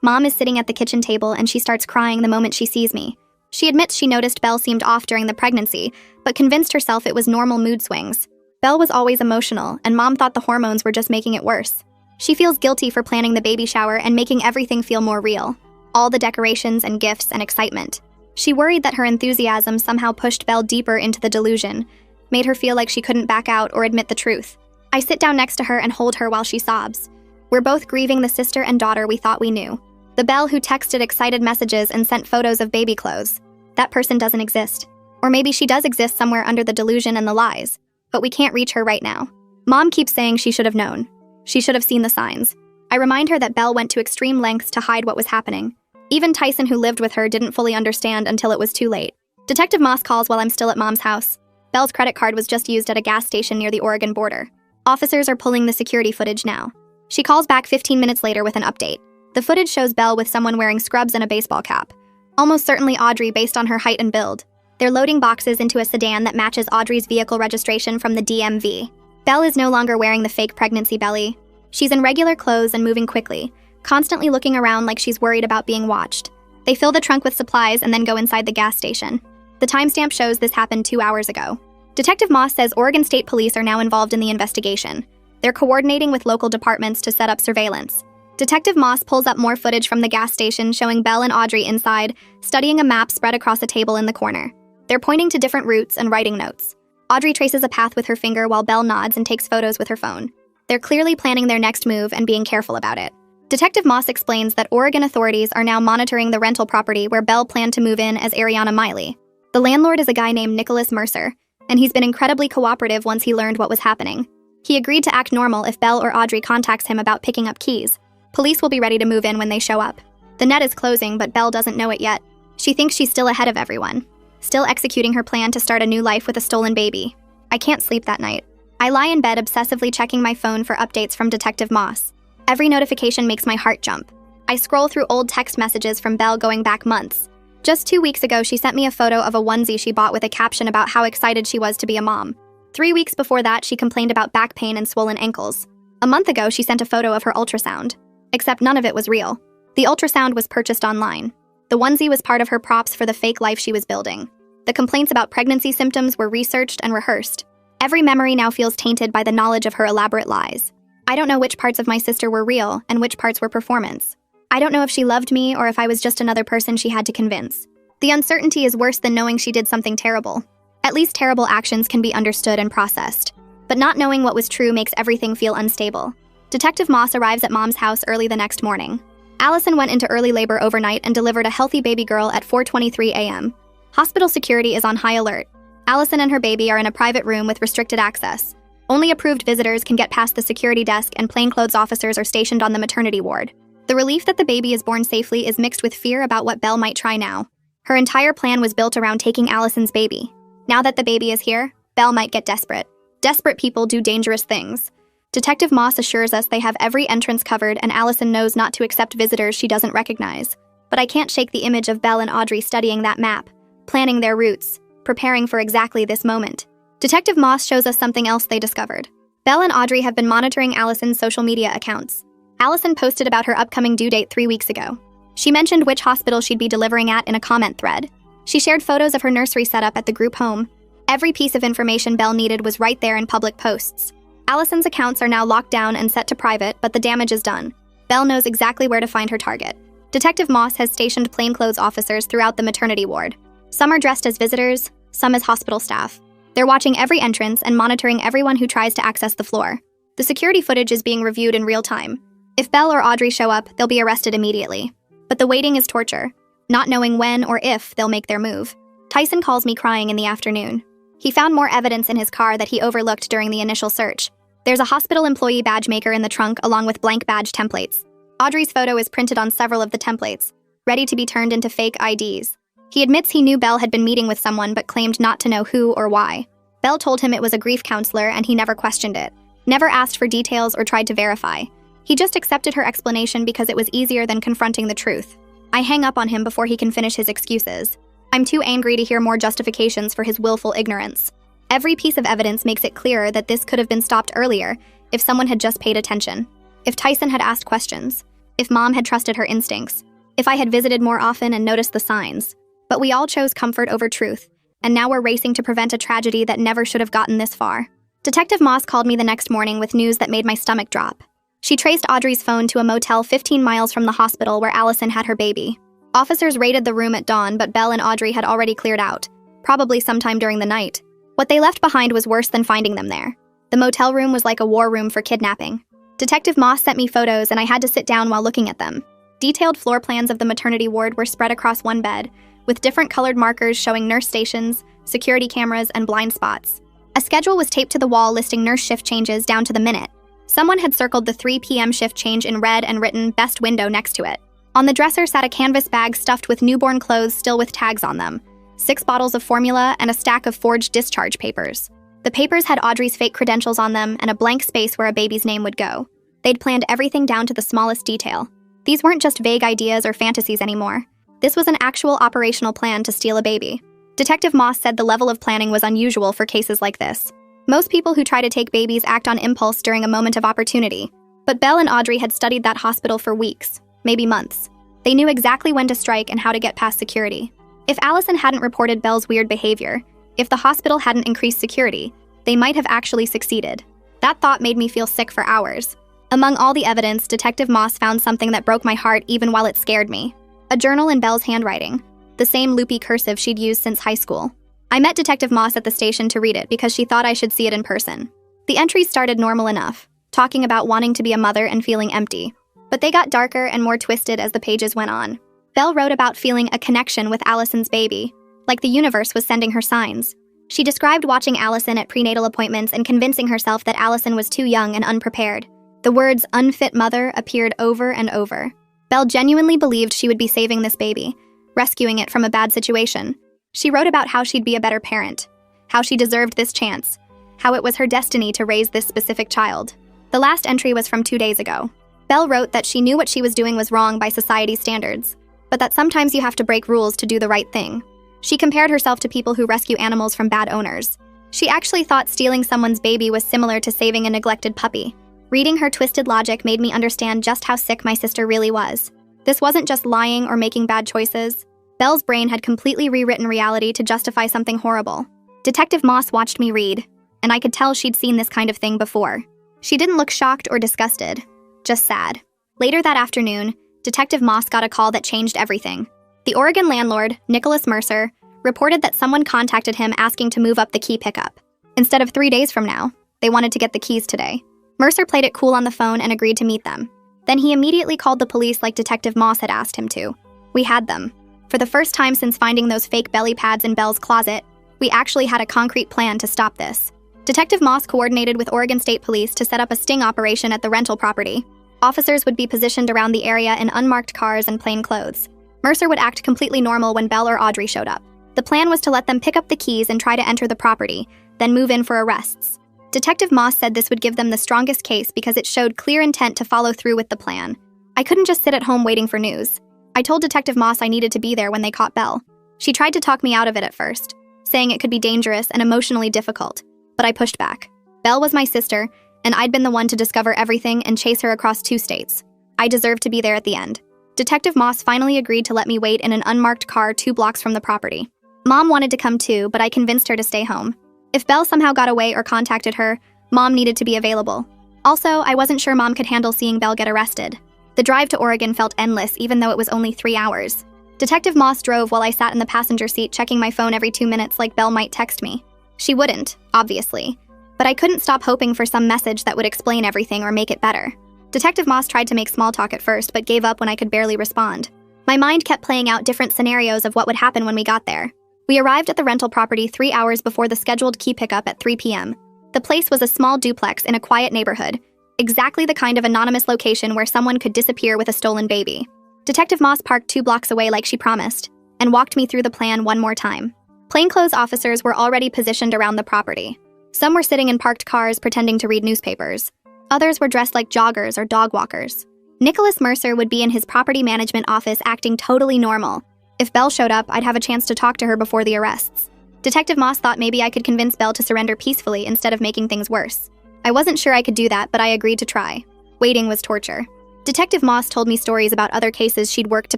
Mom is sitting at the kitchen table and she starts crying the moment she sees me. She admits she noticed Belle seemed off during the pregnancy, but convinced herself it was normal mood swings. Belle was always emotional, and Mom thought the hormones were just making it worse. She feels guilty for planning the baby shower and making everything feel more real. All the decorations and gifts and excitement. She worried that her enthusiasm somehow pushed Belle deeper into the delusion, made her feel like she couldn't back out or admit the truth. I sit down next to her and hold her while she sobs. We're both grieving the sister and daughter we thought we knew. The Belle who texted excited messages and sent photos of baby clothes. That person doesn't exist. Or maybe she does exist somewhere under the delusion and the lies. But we can't reach her right now. Mom keeps saying she should have known. She should have seen the signs. I remind her that Belle went to extreme lengths to hide what was happening. Even Tyson, who lived with her, didn't fully understand until it was too late. Detective Moss calls while I'm still at Mom's house. Belle's credit card was just used at a gas station near the Oregon border. Officers are pulling the security footage now. She calls back 15 minutes later with an update. The footage shows Belle with someone wearing scrubs and a baseball cap. Almost certainly Audrey based on her height and build. They're loading boxes into a sedan that matches Audrey's vehicle registration from the DMV. Belle is no longer wearing the fake pregnancy belly. She's in regular clothes and moving quickly, constantly looking around like she's worried about being watched. They fill the trunk with supplies and then go inside the gas station. The timestamp shows this happened 2 hours ago. Detective Moss says Oregon State Police are now involved in the investigation. They're coordinating with local departments to set up surveillance. Detective Moss pulls up more footage from the gas station showing Belle and Audrey inside, studying a map spread across a table in the corner. They're pointing to different routes and writing notes. Audrey traces a path with her finger while Belle nods and takes photos with her phone. They're clearly planning their next move and being careful about it. Detective Moss explains that Oregon authorities are now monitoring the rental property where Belle planned to move in as Ariana Miley. The landlord is a guy named Nicholas Mercer, and he's been incredibly cooperative once he learned what was happening. He agreed to act normal if Belle or Audrey contacts him about picking up keys. Police will be ready to move in when they show up. The net is closing, but Belle doesn't know it yet. She thinks she's still ahead of everyone, still executing her plan to start a new life with a stolen baby. I can't sleep that night. I lie in bed obsessively checking my phone for updates from Detective Moss. Every notification makes my heart jump. I scroll through old text messages from Belle going back months. Just 2 weeks ago, she sent me a photo of a onesie she bought with a caption about how excited she was to be a mom. 3 weeks before that, she complained about back pain and swollen ankles. A month ago, she sent a photo of her ultrasound. Except none of it was real. The ultrasound was purchased online. The onesie was part of her props for the fake life she was building. The complaints about pregnancy symptoms were researched and rehearsed. Every memory now feels tainted by the knowledge of her elaborate lies. I don't know which parts of my sister were real and which parts were performance. I don't know if she loved me or if I was just another person she had to convince. The uncertainty is worse than knowing she did something terrible. At least terrible actions can be understood and processed. But not knowing what was true makes everything feel unstable. Detective Moss arrives at Mom's house early the next morning. Allison went into early labor overnight and delivered a healthy baby girl at 4:23 a.m. Hospital security is on high alert. Allison and her baby are in a private room with restricted access. Only approved visitors can get past the security desk, and plainclothes officers are stationed on the maternity ward. The relief that the baby is born safely is mixed with fear about what Belle might try now. Her entire plan was built around taking Allison's baby. Now that the baby is here, Belle might get desperate. Desperate people do dangerous things. Detective Moss assures us they have every entrance covered, and Allison knows not to accept visitors she doesn't recognize. But I can't shake the image of Belle and Audrey studying that map, planning their routes, preparing for exactly this moment. Detective Moss shows us something else they discovered. Belle and Audrey have been monitoring Allison's social media accounts. Allison posted about her upcoming due date 3 weeks ago. She mentioned which hospital she'd be delivering at in a comment thread. She shared photos of her nursery setup at the group home. Every piece of information Belle needed was right there in public posts. Allison's accounts are now locked down and set to private, but the damage is done. Belle knows exactly where to find her target. Detective Moss has stationed plainclothes officers throughout the maternity ward. Some are dressed as visitors, some as hospital staff. They're watching every entrance and monitoring everyone who tries to access the floor. The security footage is being reviewed in real time. If Belle or Audrey show up, they'll be arrested immediately. But the waiting is torture, not knowing when or if they'll make their move. Tyson calls me crying in the afternoon. He found more evidence in his car that he overlooked during the initial search. There's a hospital employee badge maker in the trunk along with blank badge templates. Audrey's photo is printed on several of the templates, ready to be turned into fake IDs. He admits he knew Belle had been meeting with someone but claimed not to know who or why. Belle told him it was a grief counselor and he never questioned it, never asked for details or tried to verify. He just accepted her explanation because it was easier than confronting the truth. I hang up on him before he can finish his excuses. I'm too angry to hear more justifications for his willful ignorance. Every piece of evidence makes it clearer that this could have been stopped earlier if someone had just paid attention. If Tyson had asked questions. If Mom had trusted her instincts. If I had visited more often and noticed the signs. But we all chose comfort over truth, and now we're racing to prevent a tragedy that never should have gotten this far. Detective Moss called me the next morning with news that made my stomach drop. She traced Audrey's phone to a motel 15 miles from the hospital where Allison had her baby. Officers raided the room at dawn, but Belle and Audrey had already cleared out, probably sometime during the night. What they left behind was worse than finding them there. The motel room was like a war room for kidnapping. Detective Moss sent me photos and I had to sit down while looking at them. Detailed floor plans of the maternity ward were spread across one bed, with different colored markers showing nurse stations, security cameras, and blind spots. A schedule was taped to the wall listing nurse shift changes down to the minute. Someone had circled the 3 p.m. shift change in red and written "Best Window" next to it. On the dresser sat a canvas bag stuffed with newborn clothes still with tags on them, 6 bottles of formula, and a stack of forged discharge papers. The papers had Audrey's fake credentials on them and a blank space where a baby's name would go. They'd planned everything down to the smallest detail. These weren't just vague ideas or fantasies anymore. This was an actual operational plan to steal a baby. Detective Moss said the level of planning was unusual for cases like this. Most people who try to take babies act on impulse during a moment of opportunity. But Belle and Audrey had studied that hospital for weeks, maybe months. They knew exactly when to strike and how to get past security. If Allison hadn't reported Belle's weird behavior, if the hospital hadn't increased security, they might have actually succeeded. That thought made me feel sick for hours. Among all the evidence, Detective Moss found something that broke my heart even while it scared me. A journal in Belle's handwriting, the same loopy cursive she'd used since high school. I met Detective Moss at the station to read it because she thought I should see it in person. The entries started normal enough, talking about wanting to be a mother and feeling empty. But they got darker and more twisted as the pages went on. Belle wrote about feeling a connection with Allison's baby, like the universe was sending her signs. She described watching Allison at prenatal appointments and convincing herself that Allison was too young and unprepared. The words "unfit mother" appeared over and over. Belle genuinely believed she would be saving this baby, rescuing it from a bad situation. She wrote about how she'd be a better parent, how she deserved this chance, how it was her destiny to raise this specific child. The last entry was from 2 days ago. Belle wrote that she knew what she was doing was wrong by society's standards, but that sometimes you have to break rules to do the right thing. She compared herself to people who rescue animals from bad owners. She actually thought stealing someone's baby was similar to saving a neglected puppy. Reading her twisted logic made me understand just how sick my sister really was. This wasn't just lying or making bad choices. Belle's brain had completely rewritten reality to justify something horrible. Detective Moss watched me read, and I could tell she'd seen this kind of thing before. She didn't look shocked or disgusted, just sad. Later that afternoon, Detective Moss got a call that changed everything. The Oregon landlord, Nicholas Mercer, reported that someone contacted him asking to move up the key pickup. Instead of 3 days from now, they wanted to get the keys today. Mercer played it cool on the phone and agreed to meet them. Then he immediately called the police like Detective Moss had asked him to. We had them. For the first time since finding those fake belly pads in Belle's closet, we actually had a concrete plan to stop this. Detective Moss coordinated with Oregon State Police to set up a sting operation at the rental property. Officers would be positioned around the area in unmarked cars and plain clothes. Mercer would act completely normal when Belle or Audrey showed up. The plan was to let them pick up the keys and try to enter the property, then move in for arrests. Detective Moss said this would give them the strongest case because it showed clear intent to follow through with the plan. I couldn't just sit at home waiting for news. I told Detective Moss I needed to be there when they caught Belle. She tried to talk me out of it at first, saying it could be dangerous and emotionally difficult, but I pushed back. Belle was my sister, and I'd been the one to discover everything and chase her across 2 states. I deserved to be there at the end. Detective Moss finally agreed to let me wait in an unmarked car 2 blocks from the property. Mom wanted to come too, but I convinced her to stay home. If Belle somehow got away or contacted her, Mom needed to be available. Also, I wasn't sure Mom could handle seeing Belle get arrested. The drive to Oregon felt endless even though it was only 3 hours. Detective Moss drove while I sat in the passenger seat checking my phone every 2 minutes like Belle might text me. She wouldn't, obviously, but I couldn't stop hoping for some message that would explain everything or make it better. Detective Moss tried to make small talk at first but gave up when I could barely respond. My mind kept playing out different scenarios of what would happen when we got there. We arrived at the rental property 3 hours before the scheduled key pickup at 3 p.m. The place was a small duplex in a quiet neighborhood, exactly the kind of anonymous location where someone could disappear with a stolen baby. Detective Moss parked 2 blocks away like she promised, and walked me through the plan one more time. Plainclothes officers were already positioned around the property. Some were sitting in parked cars pretending to read newspapers. Others were dressed like joggers or dog walkers. Nicholas Mercer would be in his property management office acting totally normal. If Belle showed up, I'd have a chance to talk to her before the arrests. Detective Moss thought maybe I could convince Belle to surrender peacefully instead of making things worse. I wasn't sure I could do that, but I agreed to try. Waiting was torture. Detective Moss told me stories about other cases she'd worked to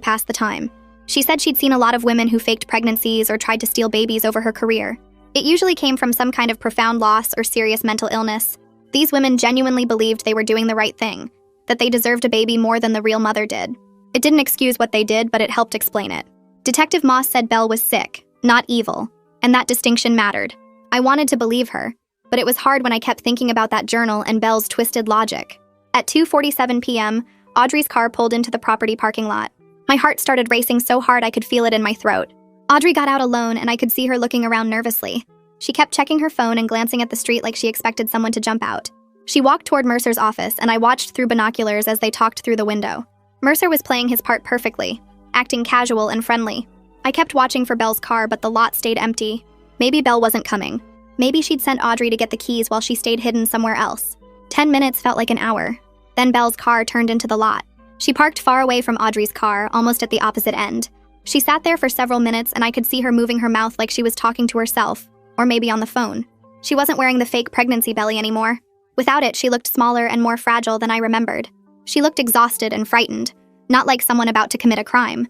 pass the time. She said she'd seen a lot of women who faked pregnancies or tried to steal babies over her career. It usually came from some kind of profound loss or serious mental illness. These women genuinely believed they were doing the right thing, that they deserved a baby more than the real mother did. It didn't excuse what they did, but it helped explain it. Detective Moss said Belle was sick, not evil, and that distinction mattered. I wanted to believe her, but it was hard when I kept thinking about that journal and Belle's twisted logic. At 2:47 p.m., Audrey's car pulled into the property parking lot. My heart started racing so hard I could feel it in my throat. Audrey got out alone, and I could see her looking around nervously. She kept checking her phone and glancing at the street like she expected someone to jump out. She walked toward Mercer's office, and I watched through binoculars as they talked through the window. Mercer was playing his part perfectly, acting casual and friendly. I kept watching for Belle's car, but the lot stayed empty. Maybe Belle wasn't coming. Maybe she'd sent Audrey to get the keys while she stayed hidden somewhere else. 10 minutes felt like an hour. Then Belle's car turned into the lot. She parked far away from Audrey's car, almost at the opposite end. She sat there for several minutes, and I could see her moving her mouth like she was talking to herself, or maybe on the phone. She wasn't wearing the fake pregnancy belly anymore. Without it, she looked smaller and more fragile than I remembered. She looked exhausted and frightened, not like someone about to commit a crime.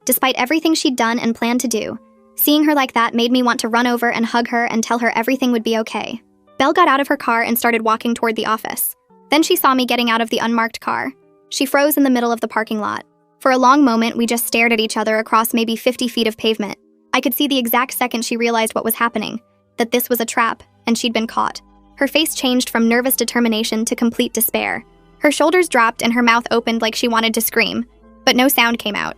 Despite everything she'd done and planned to do, seeing her like that made me want to run over and hug her and tell her everything would be okay. Belle got out of her car and started walking toward the office. Then she saw me getting out of the unmarked car. She froze in the middle of the parking lot. For a long moment, we just stared at each other across maybe 50 feet of pavement. I could see the exact second she realized what was happening, that this was a trap, and she'd been caught. Her face changed from nervous determination to complete despair. Her shoulders dropped and her mouth opened like she wanted to scream, but no sound came out.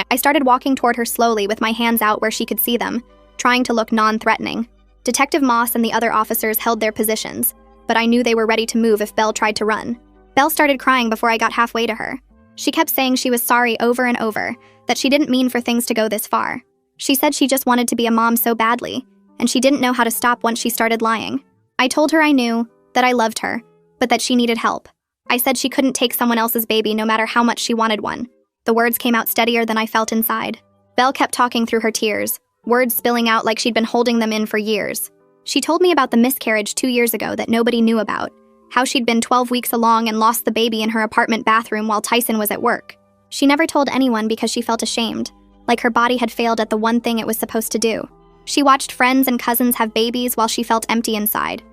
I started walking toward her slowly with my hands out where she could see them, trying to look non-threatening. Detective Moss and the other officers held their positions, but I knew they were ready to move if Belle tried to run. Belle started crying before I got halfway to her. She kept saying she was sorry over and over, that she didn't mean for things to go this far. She said she just wanted to be a mom so badly, and she didn't know how to stop once she started lying. I told her I knew, that I loved her, but that she needed help. I said she couldn't take someone else's baby no matter how much she wanted one. The words came out steadier than I felt inside. Belle kept talking through her tears, words spilling out like she'd been holding them in for years. She told me about the miscarriage 2 years ago that nobody knew about, how she'd been 12 weeks along and lost the baby in her apartment bathroom while Tyson was at work. She never told anyone because she felt ashamed, like her body had failed at the one thing it was supposed to do. She watched friends and cousins have babies while she felt empty inside,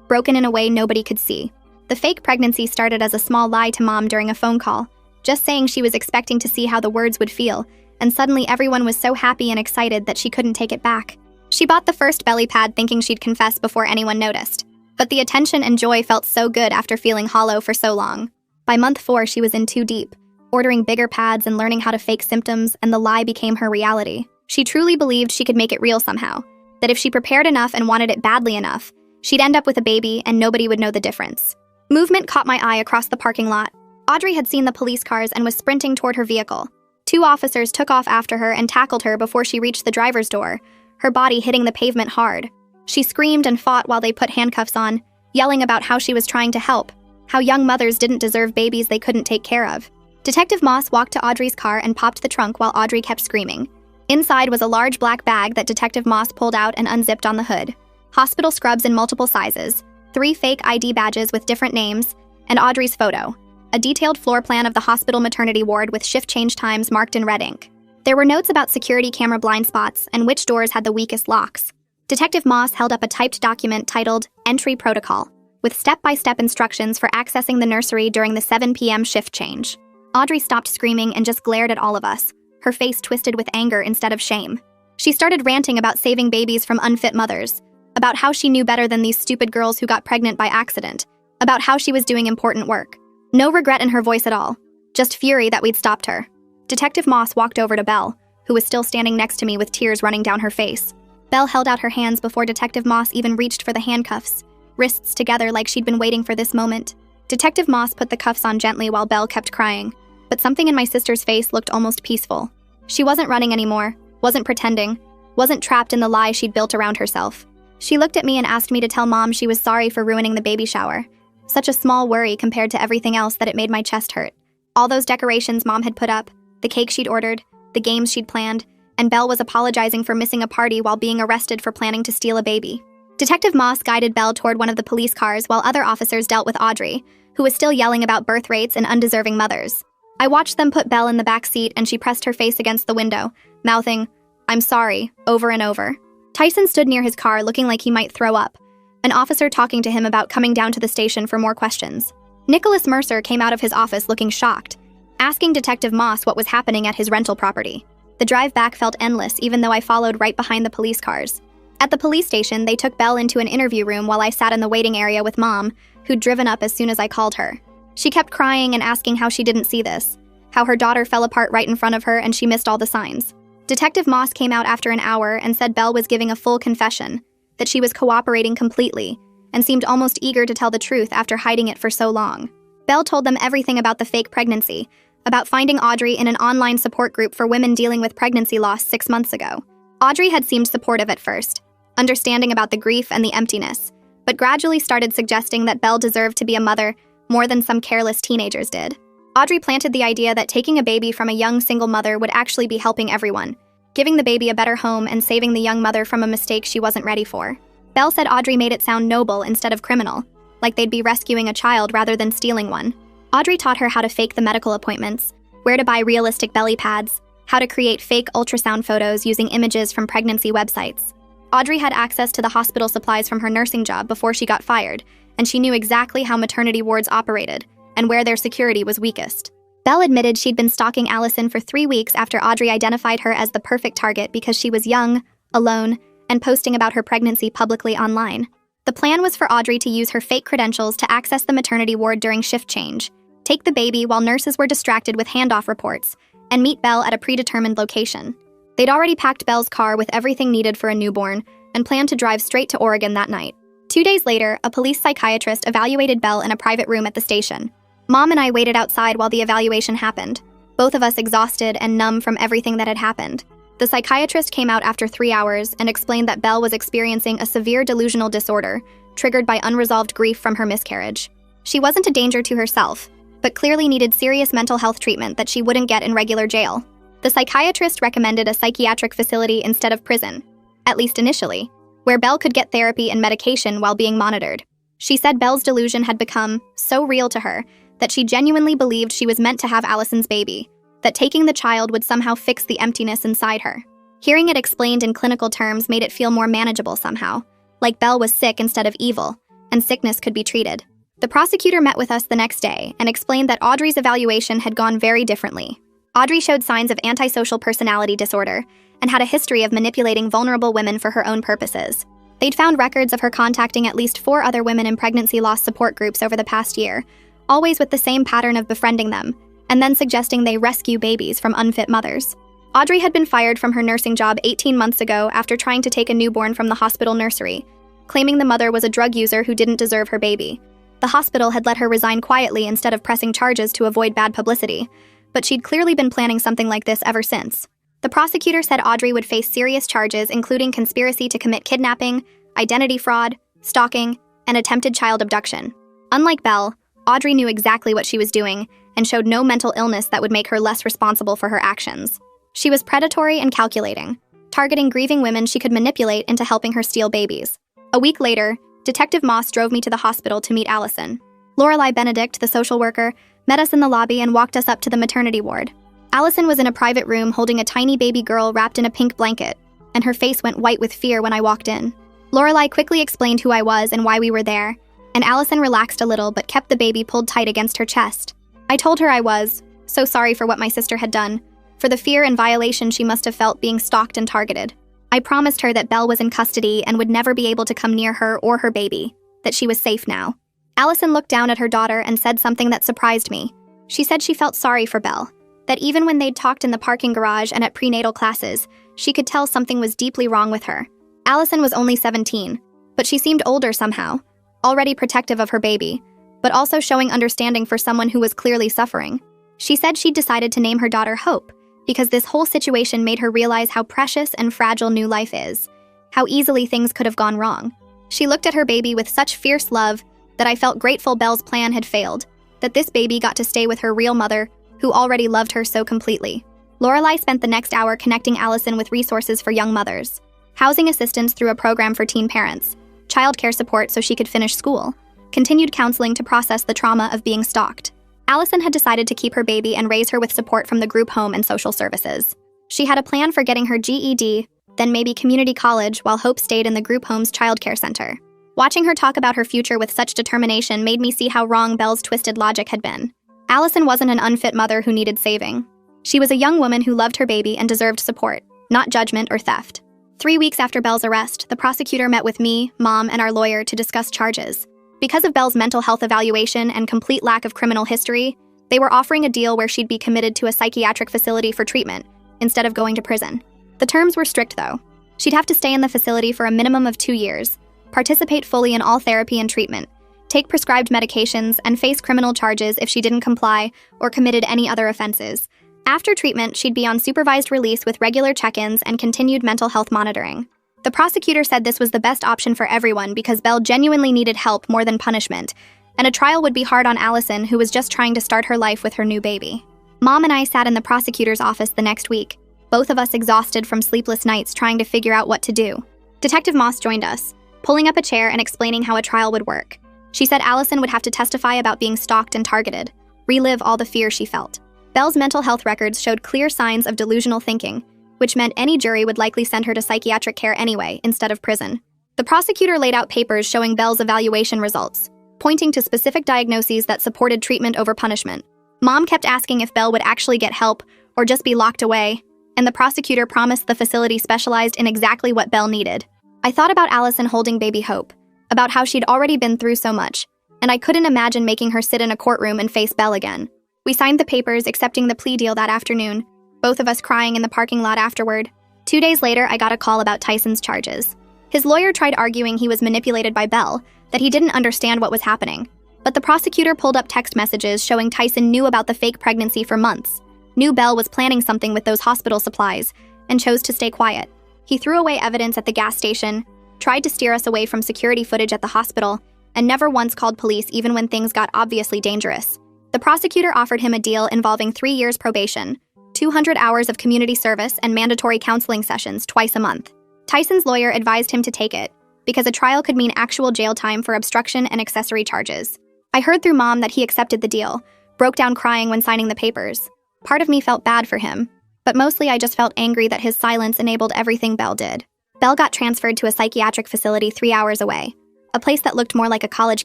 broken in a way nobody could see. The fake pregnancy started as a small lie to Mom during a phone call, just saying she was expecting to see how the words would feel, and suddenly everyone was so happy and excited that she couldn't take it back. She bought the first belly pad thinking she'd confess before anyone noticed, but the attention and joy felt so good after feeling hollow for so long. By month 4, she was in too deep, ordering bigger pads and learning how to fake symptoms, and the lie became her reality. She truly believed she could make it real somehow, that if she prepared enough and wanted it badly enough, she'd end up with a baby and nobody would know the difference. Movement caught my eye across the parking lot. Audrey had seen the police cars and was sprinting toward her vehicle. 2 officers took off after her and tackled her before she reached the driver's door, her body hitting the pavement hard. She screamed and fought while they put handcuffs on, yelling about how she was trying to help, how young mothers didn't deserve babies they couldn't take care of. Detective Moss walked to Audrey's car and popped the trunk while Audrey kept screaming. Inside was a large black bag that Detective Moss pulled out and unzipped on the hood. Hospital scrubs in multiple sizes, 3 fake ID badges with different names, and Audrey's photo. A detailed floor plan of the hospital maternity ward with shift change times marked in red ink. There were notes about security camera blind spots and which doors had the weakest locks. Detective Moss held up a typed document titled Entry Protocol, with step-by-step instructions for accessing the nursery during the 7 p.m. shift change. Audrey stopped screaming and just glared at all of us, her face twisted with anger instead of shame. She started ranting about saving babies from unfit mothers, about how she knew better than these stupid girls who got pregnant by accident, about how she was doing important work. No regret in her voice at all, just fury that we'd stopped her. Detective Moss walked over to Belle, who was still standing next to me with tears running down her face. Belle held out her hands before Detective Moss even reached for the handcuffs, wrists together like she'd been waiting for this moment. Detective Moss put the cuffs on gently while Belle kept crying, but something in my sister's face looked almost peaceful. She wasn't running anymore, wasn't pretending, wasn't trapped in the lie she'd built around herself. She looked at me and asked me to tell Mom she was sorry for ruining the baby shower. Such a small worry compared to everything else that it made my chest hurt. All those decorations Mom had put up, the cake she'd ordered, the games she'd planned, and Belle was apologizing for missing a party while being arrested for planning to steal a baby. Detective Moss guided Belle toward one of the police cars while other officers dealt with Audrey, who was still yelling about birth rates and undeserving mothers. I watched them put Belle in the back seat and she pressed her face against the window, mouthing, "I'm sorry," over and over. Tyson stood near his car looking like he might throw up, an officer talking to him about coming down to the station for more questions. Nicholas Mercer came out of his office looking shocked, asking Detective Moss what was happening at his rental property. The drive back felt endless even though I followed right behind the police cars. At the police station, they took Belle into an interview room while I sat in the waiting area with Mom, who'd driven up as soon as I called her. She kept crying and asking how she didn't see this, how her daughter fell apart right in front of her and she missed all the signs. Detective Moss came out after an hour and said Belle was giving a full confession, that she was cooperating completely, and seemed almost eager to tell the truth after hiding it for so long. Belle told them everything about the fake pregnancy, about finding Audrey in an online support group for women dealing with pregnancy loss 6 months ago. Audrey had seemed supportive at first, understanding about the grief and the emptiness, but gradually started suggesting that Belle deserved to be a mother more than some careless teenagers did. Audrey planted the idea that taking a baby from a young single mother would actually be helping everyone, giving the baby a better home and saving the young mother from a mistake she wasn't ready for. Belle said Audrey made it sound noble instead of criminal, like they'd be rescuing a child rather than stealing one. Audrey taught her how to fake the medical appointments, where to buy realistic belly pads, how to create fake ultrasound photos using images from pregnancy websites. Audrey had access to the hospital supplies from her nursing job before she got fired, and she knew exactly how maternity wards operated and where their security was weakest. Belle admitted she'd been stalking Allison for 3 weeks after Audrey identified her as the perfect target because she was young, alone, and posting about her pregnancy publicly online. The plan was for Audrey to use her fake credentials to access the maternity ward during shift change, take the baby while nurses were distracted with handoff reports, and meet Belle at a predetermined location. They'd already packed Belle's car with everything needed for a newborn and planned to drive straight to Oregon that night. 2 days later, a police psychiatrist evaluated Belle in a private room at the station. Mom and I waited outside while the evaluation happened, both of us exhausted and numb from everything that had happened. The psychiatrist came out after 3 hours and explained that Belle was experiencing a severe delusional disorder triggered by unresolved grief from her miscarriage. She wasn't a danger to herself, but clearly needed serious mental health treatment that she wouldn't get in regular jail. The psychiatrist recommended a psychiatric facility instead of prison, at least initially, where Belle could get therapy and medication while being monitored. She said Belle's delusion had become so real to her that she genuinely believed she was meant to have Allison's baby, that taking the child would somehow fix the emptiness inside her. Hearing it explained in clinical terms made it feel more manageable somehow, like Belle was sick instead of evil, and sickness could be treated. The prosecutor met with us the next day and explained that Audrey's evaluation had gone very differently. Audrey showed signs of antisocial personality disorder and had a history of manipulating vulnerable women for her own purposes. They'd found records of her contacting at least 4 other women in pregnancy loss support groups over the past year, always with the same pattern of befriending them, and then suggesting they rescue babies from unfit mothers. Audrey had been fired from her nursing job 18 months ago after trying to take a newborn from the hospital nursery, claiming the mother was a drug user who didn't deserve her baby. The hospital had let her resign quietly instead of pressing charges to avoid bad publicity, but she'd clearly been planning something like this ever since. The prosecutor said Audrey would face serious charges including conspiracy to commit kidnapping, identity fraud, stalking, and attempted child abduction. Unlike Belle, Audrey knew exactly what she was doing and showed no mental illness that would make her less responsible for her actions. She was predatory and calculating, targeting grieving women she could manipulate into helping her steal babies. A week later, Detective Moss drove me to the hospital to meet Allison. Lorelei Benedict, the social worker, met us in the lobby and walked us up to the maternity ward. Allison was in a private room holding a tiny baby girl wrapped in a pink blanket, and her face went white with fear when I walked in. Lorelei quickly explained who I was and why we were there, and Allison relaxed a little but kept the baby pulled tight against her chest. I told her I was so sorry for what my sister had done, for the fear and violation she must have felt being stalked and targeted. I promised her that Belle was in custody and would never be able to come near her or her baby, that she was safe now. Allison looked down at her daughter and said something that surprised me. She said she felt sorry for Belle, that even when they'd talked in the parking garage and at prenatal classes, she could tell something was deeply wrong with her. Allison was only 17, but she seemed older somehow, already protective of her baby, but also showing understanding for someone who was clearly suffering. She said she'd decided to name her daughter Hope, because this whole situation made her realize how precious and fragile new life is, how easily things could have gone wrong. She looked at her baby with such fierce love that I felt grateful Belle's plan had failed, that this baby got to stay with her real mother, who already loved her so completely. Lorelei spent the next hour connecting Allison with resources for young mothers, housing assistance through a program for teen parents, childcare support so she could finish school, continued counseling to process the trauma of being stalked. Allison had decided to keep her baby and raise her with support from the group home and social services. She had a plan for getting her GED, then maybe community college while Hope stayed in the group home's childcare center. Watching her talk about her future with such determination made me see how wrong Belle's twisted logic had been. Allison wasn't an unfit mother who needed saving. She was a young woman who loved her baby and deserved support, not judgment or theft. 3 weeks after Belle's arrest, the prosecutor met with me, Mom, and our lawyer to discuss charges. Because of Belle's mental health evaluation and complete lack of criminal history, they were offering a deal where she'd be committed to a psychiatric facility for treatment instead of going to prison. The terms were strict, though. She'd have to stay in the facility for a minimum of 2 years, participate fully in all therapy and treatment, take prescribed medications, and face criminal charges if she didn't comply or committed any other offenses. After treatment, she'd be on supervised release with regular check-ins and continued mental health monitoring. The prosecutor said this was the best option for everyone because Belle genuinely needed help more than punishment, and a trial would be hard on Allison, who was just trying to start her life with her new baby. Mom and I sat in the prosecutor's office the next week, both of us exhausted from sleepless nights trying to figure out what to do. Detective Moss joined us, pulling up a chair and explaining how a trial would work. She said Allison would have to testify about being stalked and targeted, relive all the fear she felt. Belle's mental health records showed clear signs of delusional thinking, which meant any jury would likely send her to psychiatric care anyway, instead of prison. The prosecutor laid out papers showing Belle's evaluation results, pointing to specific diagnoses that supported treatment over punishment. Mom kept asking if Belle would actually get help or just be locked away, and the prosecutor promised the facility specialized in exactly what Belle needed. I thought about Allison holding baby Hope, about how she'd already been through so much, and I couldn't imagine making her sit in a courtroom and face Belle again. We signed the papers accepting the plea deal that afternoon, both of us crying in the parking lot afterward. 2 days later, I got a call about Tyson's charges. His lawyer tried arguing he was manipulated by Belle, that he didn't understand what was happening. But the prosecutor pulled up text messages showing Tyson knew about the fake pregnancy for months, knew Belle was planning something with those hospital supplies, and chose to stay quiet. He threw away evidence at the gas station, tried to steer us away from security footage at the hospital, and never once called police even when things got obviously dangerous. The prosecutor offered him a deal involving 3 years probation, 200 hours of community service, and mandatory counseling sessions twice a month. Tyson's lawyer advised him to take it, because a trial could mean actual jail time for obstruction and accessory charges. I heard through Mom that he accepted the deal, broke down crying when signing the papers. Part of me felt bad for him, but mostly I just felt angry that his silence enabled everything Belle did. Belle got transferred to a psychiatric facility 3 hours away, a place that looked more like a college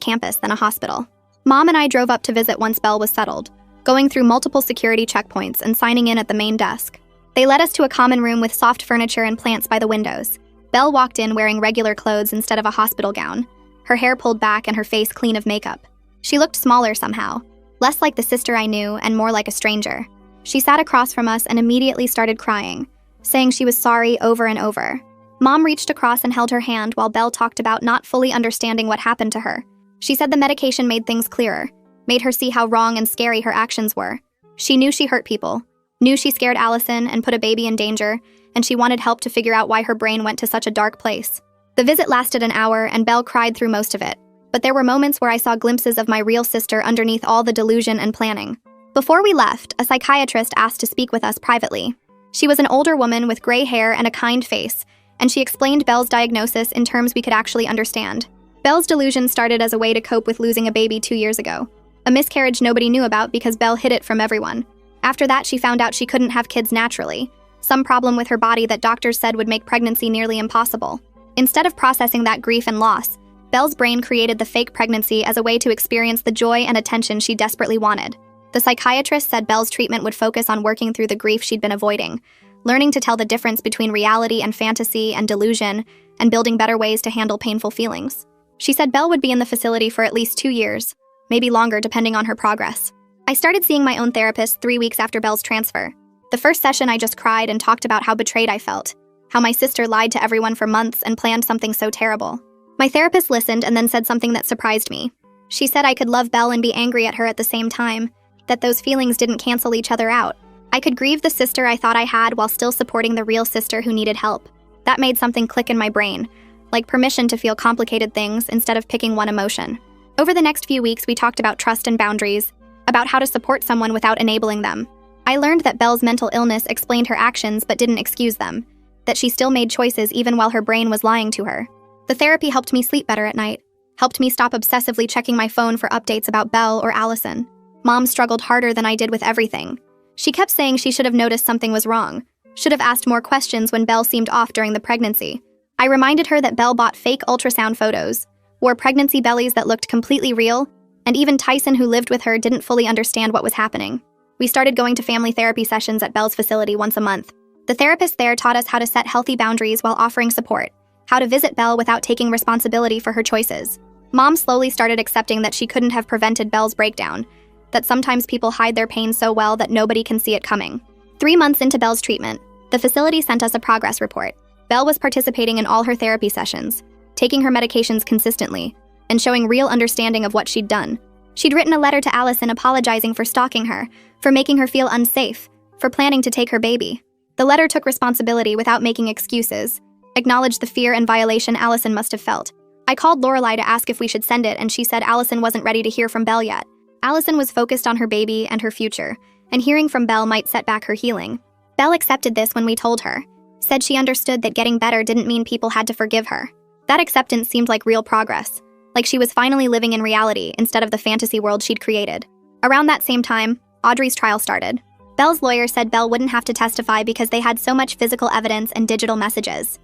campus than a hospital. Mom and I drove up to visit once Belle was settled, going through multiple security checkpoints and signing in at the main desk. They led us to a common room with soft furniture and plants by the windows. Belle walked in wearing regular clothes instead of a hospital gown, her hair pulled back and her face clean of makeup. She looked smaller somehow, less like the sister I knew and more like a stranger. She sat across from us and immediately started crying, saying she was sorry over and over. Mom reached across and held her hand while Belle talked about not fully understanding what happened to her. She said the medication made things clearer, made her see how wrong and scary her actions were. She knew she hurt people, knew she scared Allison and put a baby in danger, and she wanted help to figure out why her brain went to such a dark place. The visit lasted an hour and Belle cried through most of it, but there were moments where I saw glimpses of my real sister underneath all the delusion and planning. Before we left, a psychiatrist asked to speak with us privately. She was an older woman with gray hair and a kind face, and she explained Belle's diagnosis in terms we could actually understand. Belle's delusion started as a way to cope with losing a baby 2 years ago, a miscarriage nobody knew about because Belle hid it from everyone. After that, she found out she couldn't have kids naturally, some problem with her body that doctors said would make pregnancy nearly impossible. Instead of processing that grief and loss, Belle's brain created the fake pregnancy as a way to experience the joy and attention she desperately wanted. The psychiatrist said Belle's treatment would focus on working through the grief she'd been avoiding, learning to tell the difference between reality and fantasy and delusion, and building better ways to handle painful feelings. She said Belle would be in the facility for at least 2 years, maybe longer depending on her progress. I started seeing my own therapist 3 weeks after Belle's transfer. The first session I just cried and talked about how betrayed I felt, how my sister lied to everyone for months and planned something so terrible. My therapist listened and then said something that surprised me. She said I could love Belle and be angry at her at the same time, that those feelings didn't cancel each other out. I could grieve the sister I thought I had while still supporting the real sister who needed help. That made something click in my brain, like permission to feel complicated things instead of picking one emotion. Over the next few weeks, we talked about trust and boundaries, about how to support someone without enabling them. I learned that Belle's mental illness explained her actions but didn't excuse them, that she still made choices even while her brain was lying to her. The therapy helped me sleep better at night, helped me stop obsessively checking my phone for updates about Belle or Allison. Mom struggled harder than I did with everything. She kept saying she should have noticed something was wrong, should have asked more questions when Belle seemed off during the pregnancy. I reminded her that Belle bought fake ultrasound photos, wore pregnancy bellies that looked completely real, and even Tyson, who lived with her, didn't fully understand what was happening. We started going to family therapy sessions at Belle's facility once a month. The therapist there taught us how to set healthy boundaries while offering support, how to visit Belle without taking responsibility for her choices. Mom slowly started accepting that she couldn't have prevented Belle's breakdown, that sometimes people hide their pain so well that nobody can see it coming. 3 months into Belle's treatment, the facility sent us a progress report. Belle was participating in all her therapy sessions, taking her medications consistently, and showing real understanding of what she'd done. She'd written a letter to Allison apologizing for stalking her, for making her feel unsafe, for planning to take her baby. The letter took responsibility without making excuses, acknowledged the fear and violation Allison must have felt. I called Lorelai to ask if we should send it, and she said Allison wasn't ready to hear from Belle yet. Allison was focused on her baby and her future, and hearing from Belle might set back her healing. Belle accepted this when we told her, said she understood that getting better didn't mean people had to forgive her. That acceptance seemed like real progress, like she was finally living in reality instead of the fantasy world she'd created. Around that same time, Audrey's trial started. Belle's lawyer said Belle wouldn't have to testify because they had so much physical evidence and digital messages.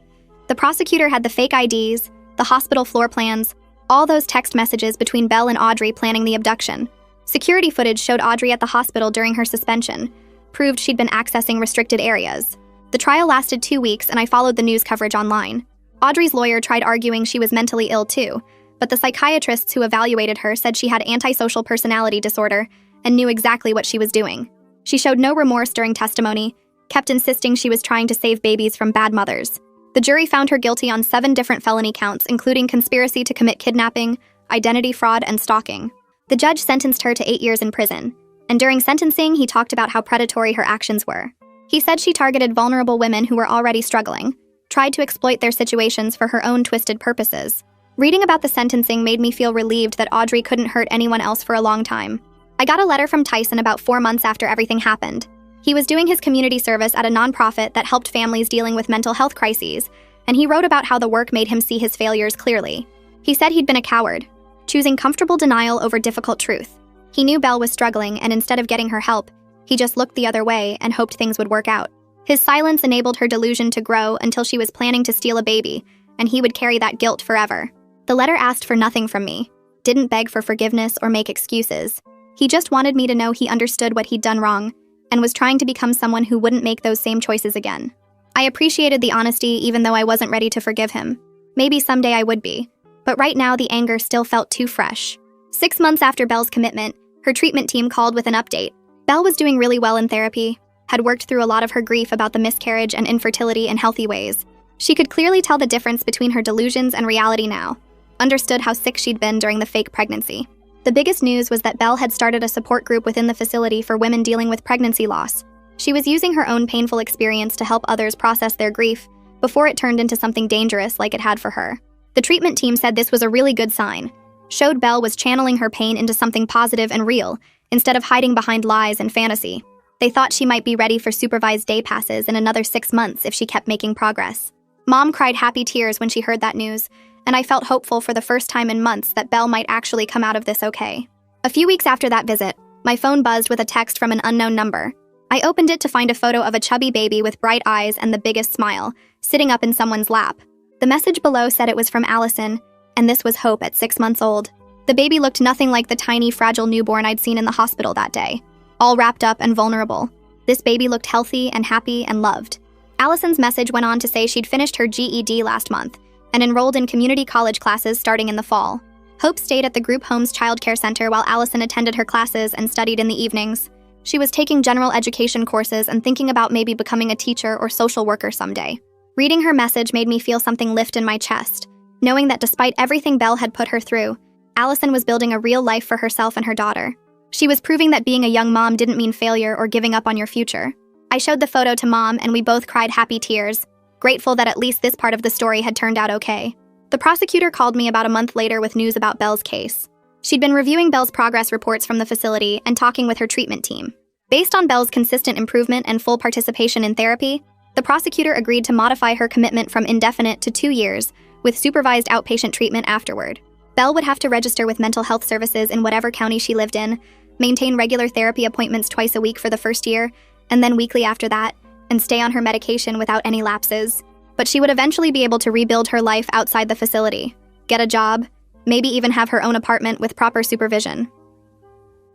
The prosecutor had the fake IDs, the hospital floor plans, all those text messages between Belle and Audrey planning the abduction. Security footage showed Audrey at the hospital during her suspension, proved she'd been accessing restricted areas. The trial lasted 2 weeks, and I followed the news coverage online. Audrey's lawyer tried arguing she was mentally ill too, but the psychiatrists who evaluated her said she had antisocial personality disorder and knew exactly what she was doing. She showed no remorse during testimony, kept insisting she was trying to save babies from bad mothers. The jury found her guilty on 7 different felony counts, including conspiracy to commit kidnapping, identity fraud, and stalking. The judge sentenced her to 8 years in prison, and during sentencing, he talked about how predatory her actions were. He said she targeted vulnerable women who were already struggling, tried to exploit their situations for her own twisted purposes. Reading about the sentencing made me feel relieved that Audrey couldn't hurt anyone else for a long time. I got a letter from Tyson about 4 months after everything happened. He was doing his community service at a nonprofit that helped families dealing with mental health crises, and he wrote about how the work made him see his failures clearly. He said he'd been a coward, choosing comfortable denial over difficult truth. He knew Belle was struggling, and instead of getting her help, he just looked the other way and hoped things would work out. His silence enabled her delusion to grow until she was planning to steal a baby, and he would carry that guilt forever. The letter asked for nothing from me, didn't beg for forgiveness or make excuses. He just wanted me to know he understood what he'd done wrong, and was trying to become someone who wouldn't make those same choices again. I appreciated the honesty even though I wasn't ready to forgive him. Maybe someday I would be, but right now the anger still felt too fresh. 6 months after Belle's commitment, her treatment team called with an update. Belle was doing really well in therapy, had worked through a lot of her grief about the miscarriage and infertility in healthy ways. She could clearly tell the difference between her delusions and reality now, understood how sick she'd been during the fake pregnancy. The biggest news was that Belle had started a support group within the facility for women dealing with pregnancy loss. She was using her own painful experience to help others process their grief before it turned into something dangerous like it had for her. The treatment team said this was a really good sign, showed Belle was channeling her pain into something positive and real, instead of hiding behind lies and fantasy. They thought she might be ready for supervised day passes in another 6 months if she kept making progress. Mom cried happy tears when she heard that news, and I felt hopeful for the first time in months that Belle might actually come out of this okay. A few weeks after that visit, my phone buzzed with a text from an unknown number. I opened it to find a photo of a chubby baby with bright eyes and the biggest smile, sitting up in someone's lap. The message below said it was from Allison, and this was Hope at 6 months old. The baby looked nothing like the tiny, fragile newborn I'd seen in the hospital that day, all wrapped up and vulnerable. This baby looked healthy and happy and loved. Allison's message went on to say she'd finished her GED last month and enrolled in community college classes starting in the fall. Hope stayed at the group home's childcare center while Allison attended her classes and studied in the evenings. She was taking general education courses and thinking about maybe becoming a teacher or social worker someday. Reading her message made me feel something lift in my chest, knowing that despite everything Belle had put her through, Allison was building a real life for herself and her daughter. She was proving that being a young mom didn't mean failure or giving up on your future. I showed the photo to Mom, and we both cried happy tears, grateful that at least this part of the story had turned out okay. The prosecutor called me about a month later with news about Belle's case. She'd been reviewing Belle's progress reports from the facility and talking with her treatment team. Based on Belle's consistent improvement and full participation in therapy, the prosecutor agreed to modify her commitment from indefinite to 2 years, with supervised outpatient treatment afterward. Belle would have to register with mental health services in whatever county she lived in, maintain regular therapy appointments twice a week for the first year, and then weekly after that, and stay on her medication without any lapses. But she would eventually be able to rebuild her life outside the facility, get a job, maybe even have her own apartment with proper supervision.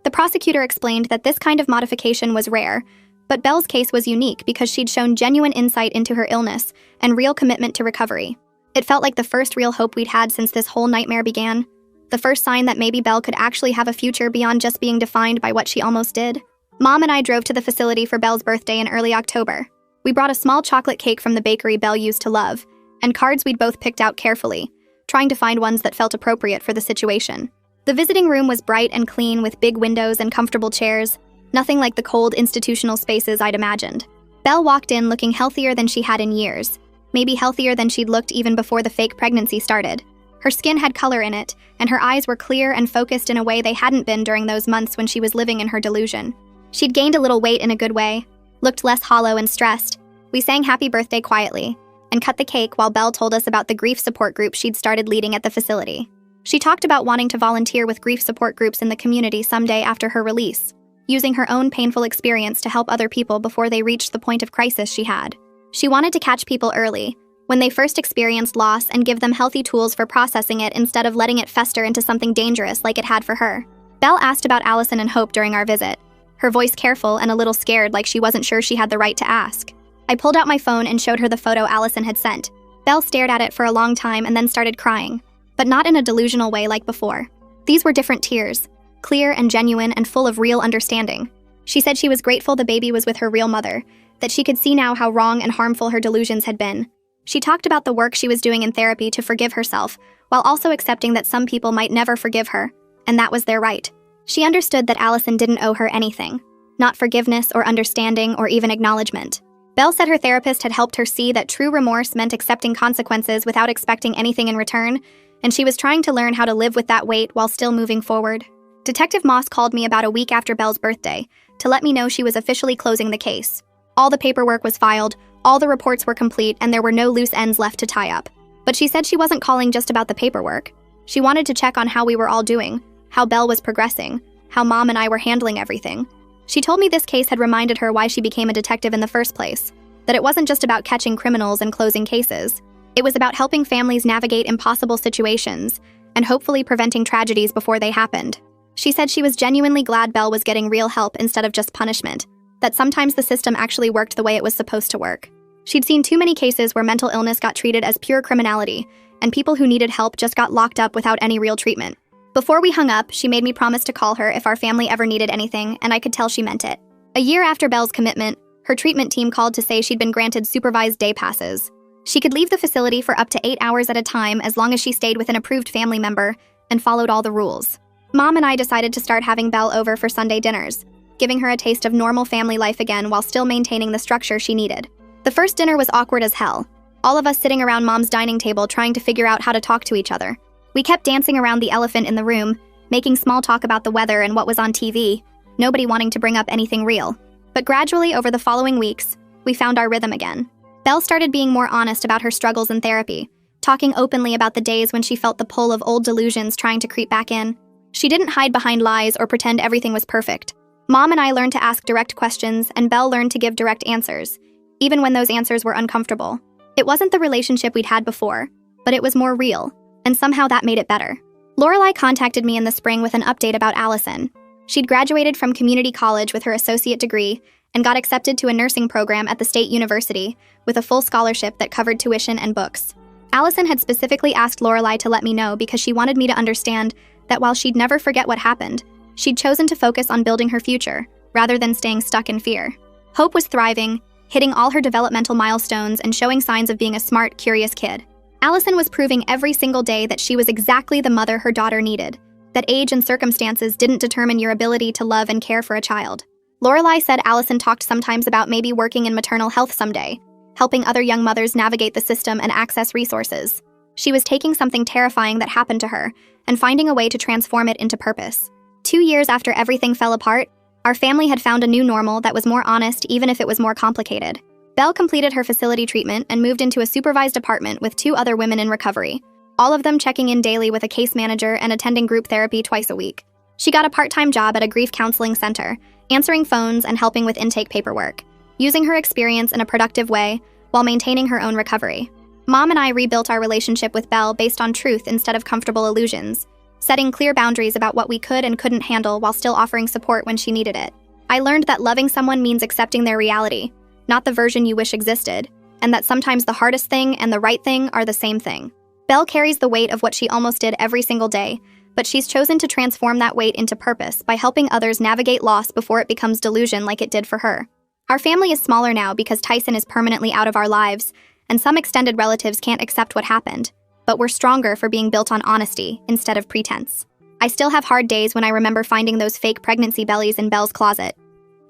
The prosecutor explained that this kind of modification was rare, but Belle's case was unique because she'd shown genuine insight into her illness and real commitment to recovery. It felt like the first real hope we'd had since this whole nightmare began. the first sign that maybe Belle could actually have a future beyond just being defined by what she almost did. Mom and I drove to the facility for Belle's birthday in early October. We brought a small chocolate cake from the bakery Belle used to love, and cards we'd both picked out carefully, trying to find ones that felt appropriate for the situation. The visiting room was bright and clean with big windows and comfortable chairs, nothing like the cold institutional spaces I'd imagined. Belle walked in looking healthier than she had in years, maybe healthier than she'd looked even before the fake pregnancy started. Her skin had color in it, and her eyes were clear and focused in a way they hadn't been during those months when she was living in her delusion. She'd gained a little weight in a good way, looked less hollow and stressed. We sang happy birthday quietly, and cut the cake while Belle told us about the grief support group she'd started leading at the facility. She talked about wanting to volunteer with grief support groups in the community someday after her release, using her own painful experience to help other people before they reached the point of crisis she had. She wanted to catch people early, when they first experienced loss, and give them healthy tools for processing it instead of letting it fester into something dangerous like it had for her. Belle asked about Allison and Hope during our visit, her voice careful and a little scared, like she wasn't sure she had the right to ask. I pulled out my phone and showed her the photo Allison had sent. Belle stared at it for a long time and then started crying, but not in a delusional way like before. These were different tears, clear and genuine and full of real understanding. She said she was grateful the baby was with her real mother, that she could see now how wrong and harmful her delusions had been. She talked about the work she was doing in therapy to forgive herself, while also accepting that some people might never forgive her, and that was their right. She understood that Allison didn't owe her anything, not forgiveness or understanding or even acknowledgement. Belle said her therapist had helped her see that true remorse meant accepting consequences without expecting anything in return, and she was trying to learn how to live with that weight while still moving forward. Detective Moss called me about a week after Belle's birthday to let me know she was officially closing the case. All the paperwork was filed, all the reports were complete, and there were no loose ends left to tie up. But she said she wasn't calling just about the paperwork. She wanted to check on how we were all doing, how Belle was progressing, how Mom and I were handling everything. She told me this case had reminded her why she became a detective in the first place, that it wasn't just about catching criminals and closing cases. It was about helping families navigate impossible situations and hopefully preventing tragedies before they happened. She said she was genuinely glad Belle was getting real help instead of just punishment, that sometimes the system actually worked the way it was supposed to work. She'd seen too many cases where mental illness got treated as pure criminality, and people who needed help just got locked up without any real treatment. Before we hung up, she made me promise to call her if our family ever needed anything, and I could tell she meant it. A year after Belle's commitment, her treatment team called to say she'd been granted supervised day passes. She could leave the facility for up to 8 hours at a time as long as she stayed with an approved family member and followed all the rules. Mom and I decided to start having Belle over for Sunday dinners, giving her a taste of normal family life again while still maintaining the structure she needed. The first dinner was awkward as hell, all of us sitting around Mom's dining table trying to figure out how to talk to each other. We kept dancing around the elephant in the room, making small talk about the weather and what was on TV, nobody wanting to bring up anything real. But gradually, over the following weeks, we found our rhythm again. Belle started being more honest about her struggles in therapy, talking openly about the days when she felt the pull of old delusions trying to creep back in. She didn't hide behind lies or pretend everything was perfect. Mom and I learned to ask direct questions, and Belle learned to give direct answers, even when those answers were uncomfortable. It wasn't the relationship we'd had before, but it was more real, and somehow that made it better. Lorelai contacted me in the spring with an update about Allison. She'd graduated from community college with her associate degree and got accepted to a nursing program at the state university with a full scholarship that covered tuition and books. Allison had specifically asked Lorelai to let me know because she wanted me to understand that while she'd never forget what happened, she'd chosen to focus on building her future, rather than staying stuck in fear. Hope was thriving, hitting all her developmental milestones and showing signs of being a smart, curious kid. Allison was proving every single day that she was exactly the mother her daughter needed, that age and circumstances didn't determine your ability to love and care for a child. Lorelai said Allison talked sometimes about maybe working in maternal health someday, helping other young mothers navigate the system and access resources. She was taking something terrifying that happened to her and finding a way to transform it into purpose. 2 years after everything fell apart, our family had found a new normal that was more honest even if it was more complicated. Belle completed her facility treatment and moved into a supervised apartment with 2 other women in recovery, all of them checking in daily with a case manager and attending group therapy twice a week. She got a part-time job at a grief counseling center, answering phones and helping with intake paperwork, using her experience in a productive way while maintaining her own recovery. Mom and I rebuilt our relationship with Belle based on truth instead of comfortable illusions, setting clear boundaries about what we could and couldn't handle while still offering support when she needed it. I learned that loving someone means accepting their reality, not the version you wish existed, and that sometimes the hardest thing and the right thing are the same thing. Belle carries the weight of what she almost did every single day, but she's chosen to transform that weight into purpose by helping others navigate loss before it becomes delusion like it did for her. Our family is smaller now because Tyson is permanently out of our lives, and some extended relatives can't accept what happened, but we're stronger for being built on honesty instead of pretense. I still have hard days when I remember finding those fake pregnancy bellies in Belle's closet,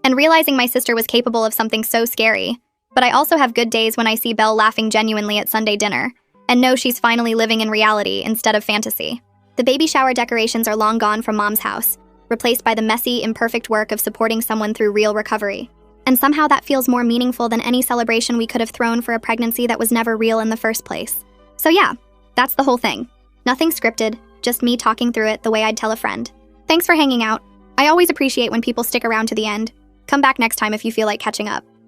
and realizing my sister was capable of something so scary. But I also have good days when I see Belle laughing genuinely at Sunday dinner, and know she's finally living in reality instead of fantasy. The baby shower decorations are long gone from Mom's house, replaced by the messy, imperfect work of supporting someone through real recovery. And somehow that feels more meaningful than any celebration we could have thrown for a pregnancy that was never real in the first place. So yeah, that's the whole thing. Nothing scripted, just me talking through it the way I'd tell a friend. Thanks for hanging out. I always appreciate when people stick around to the end. Come back next time if you feel like catching up.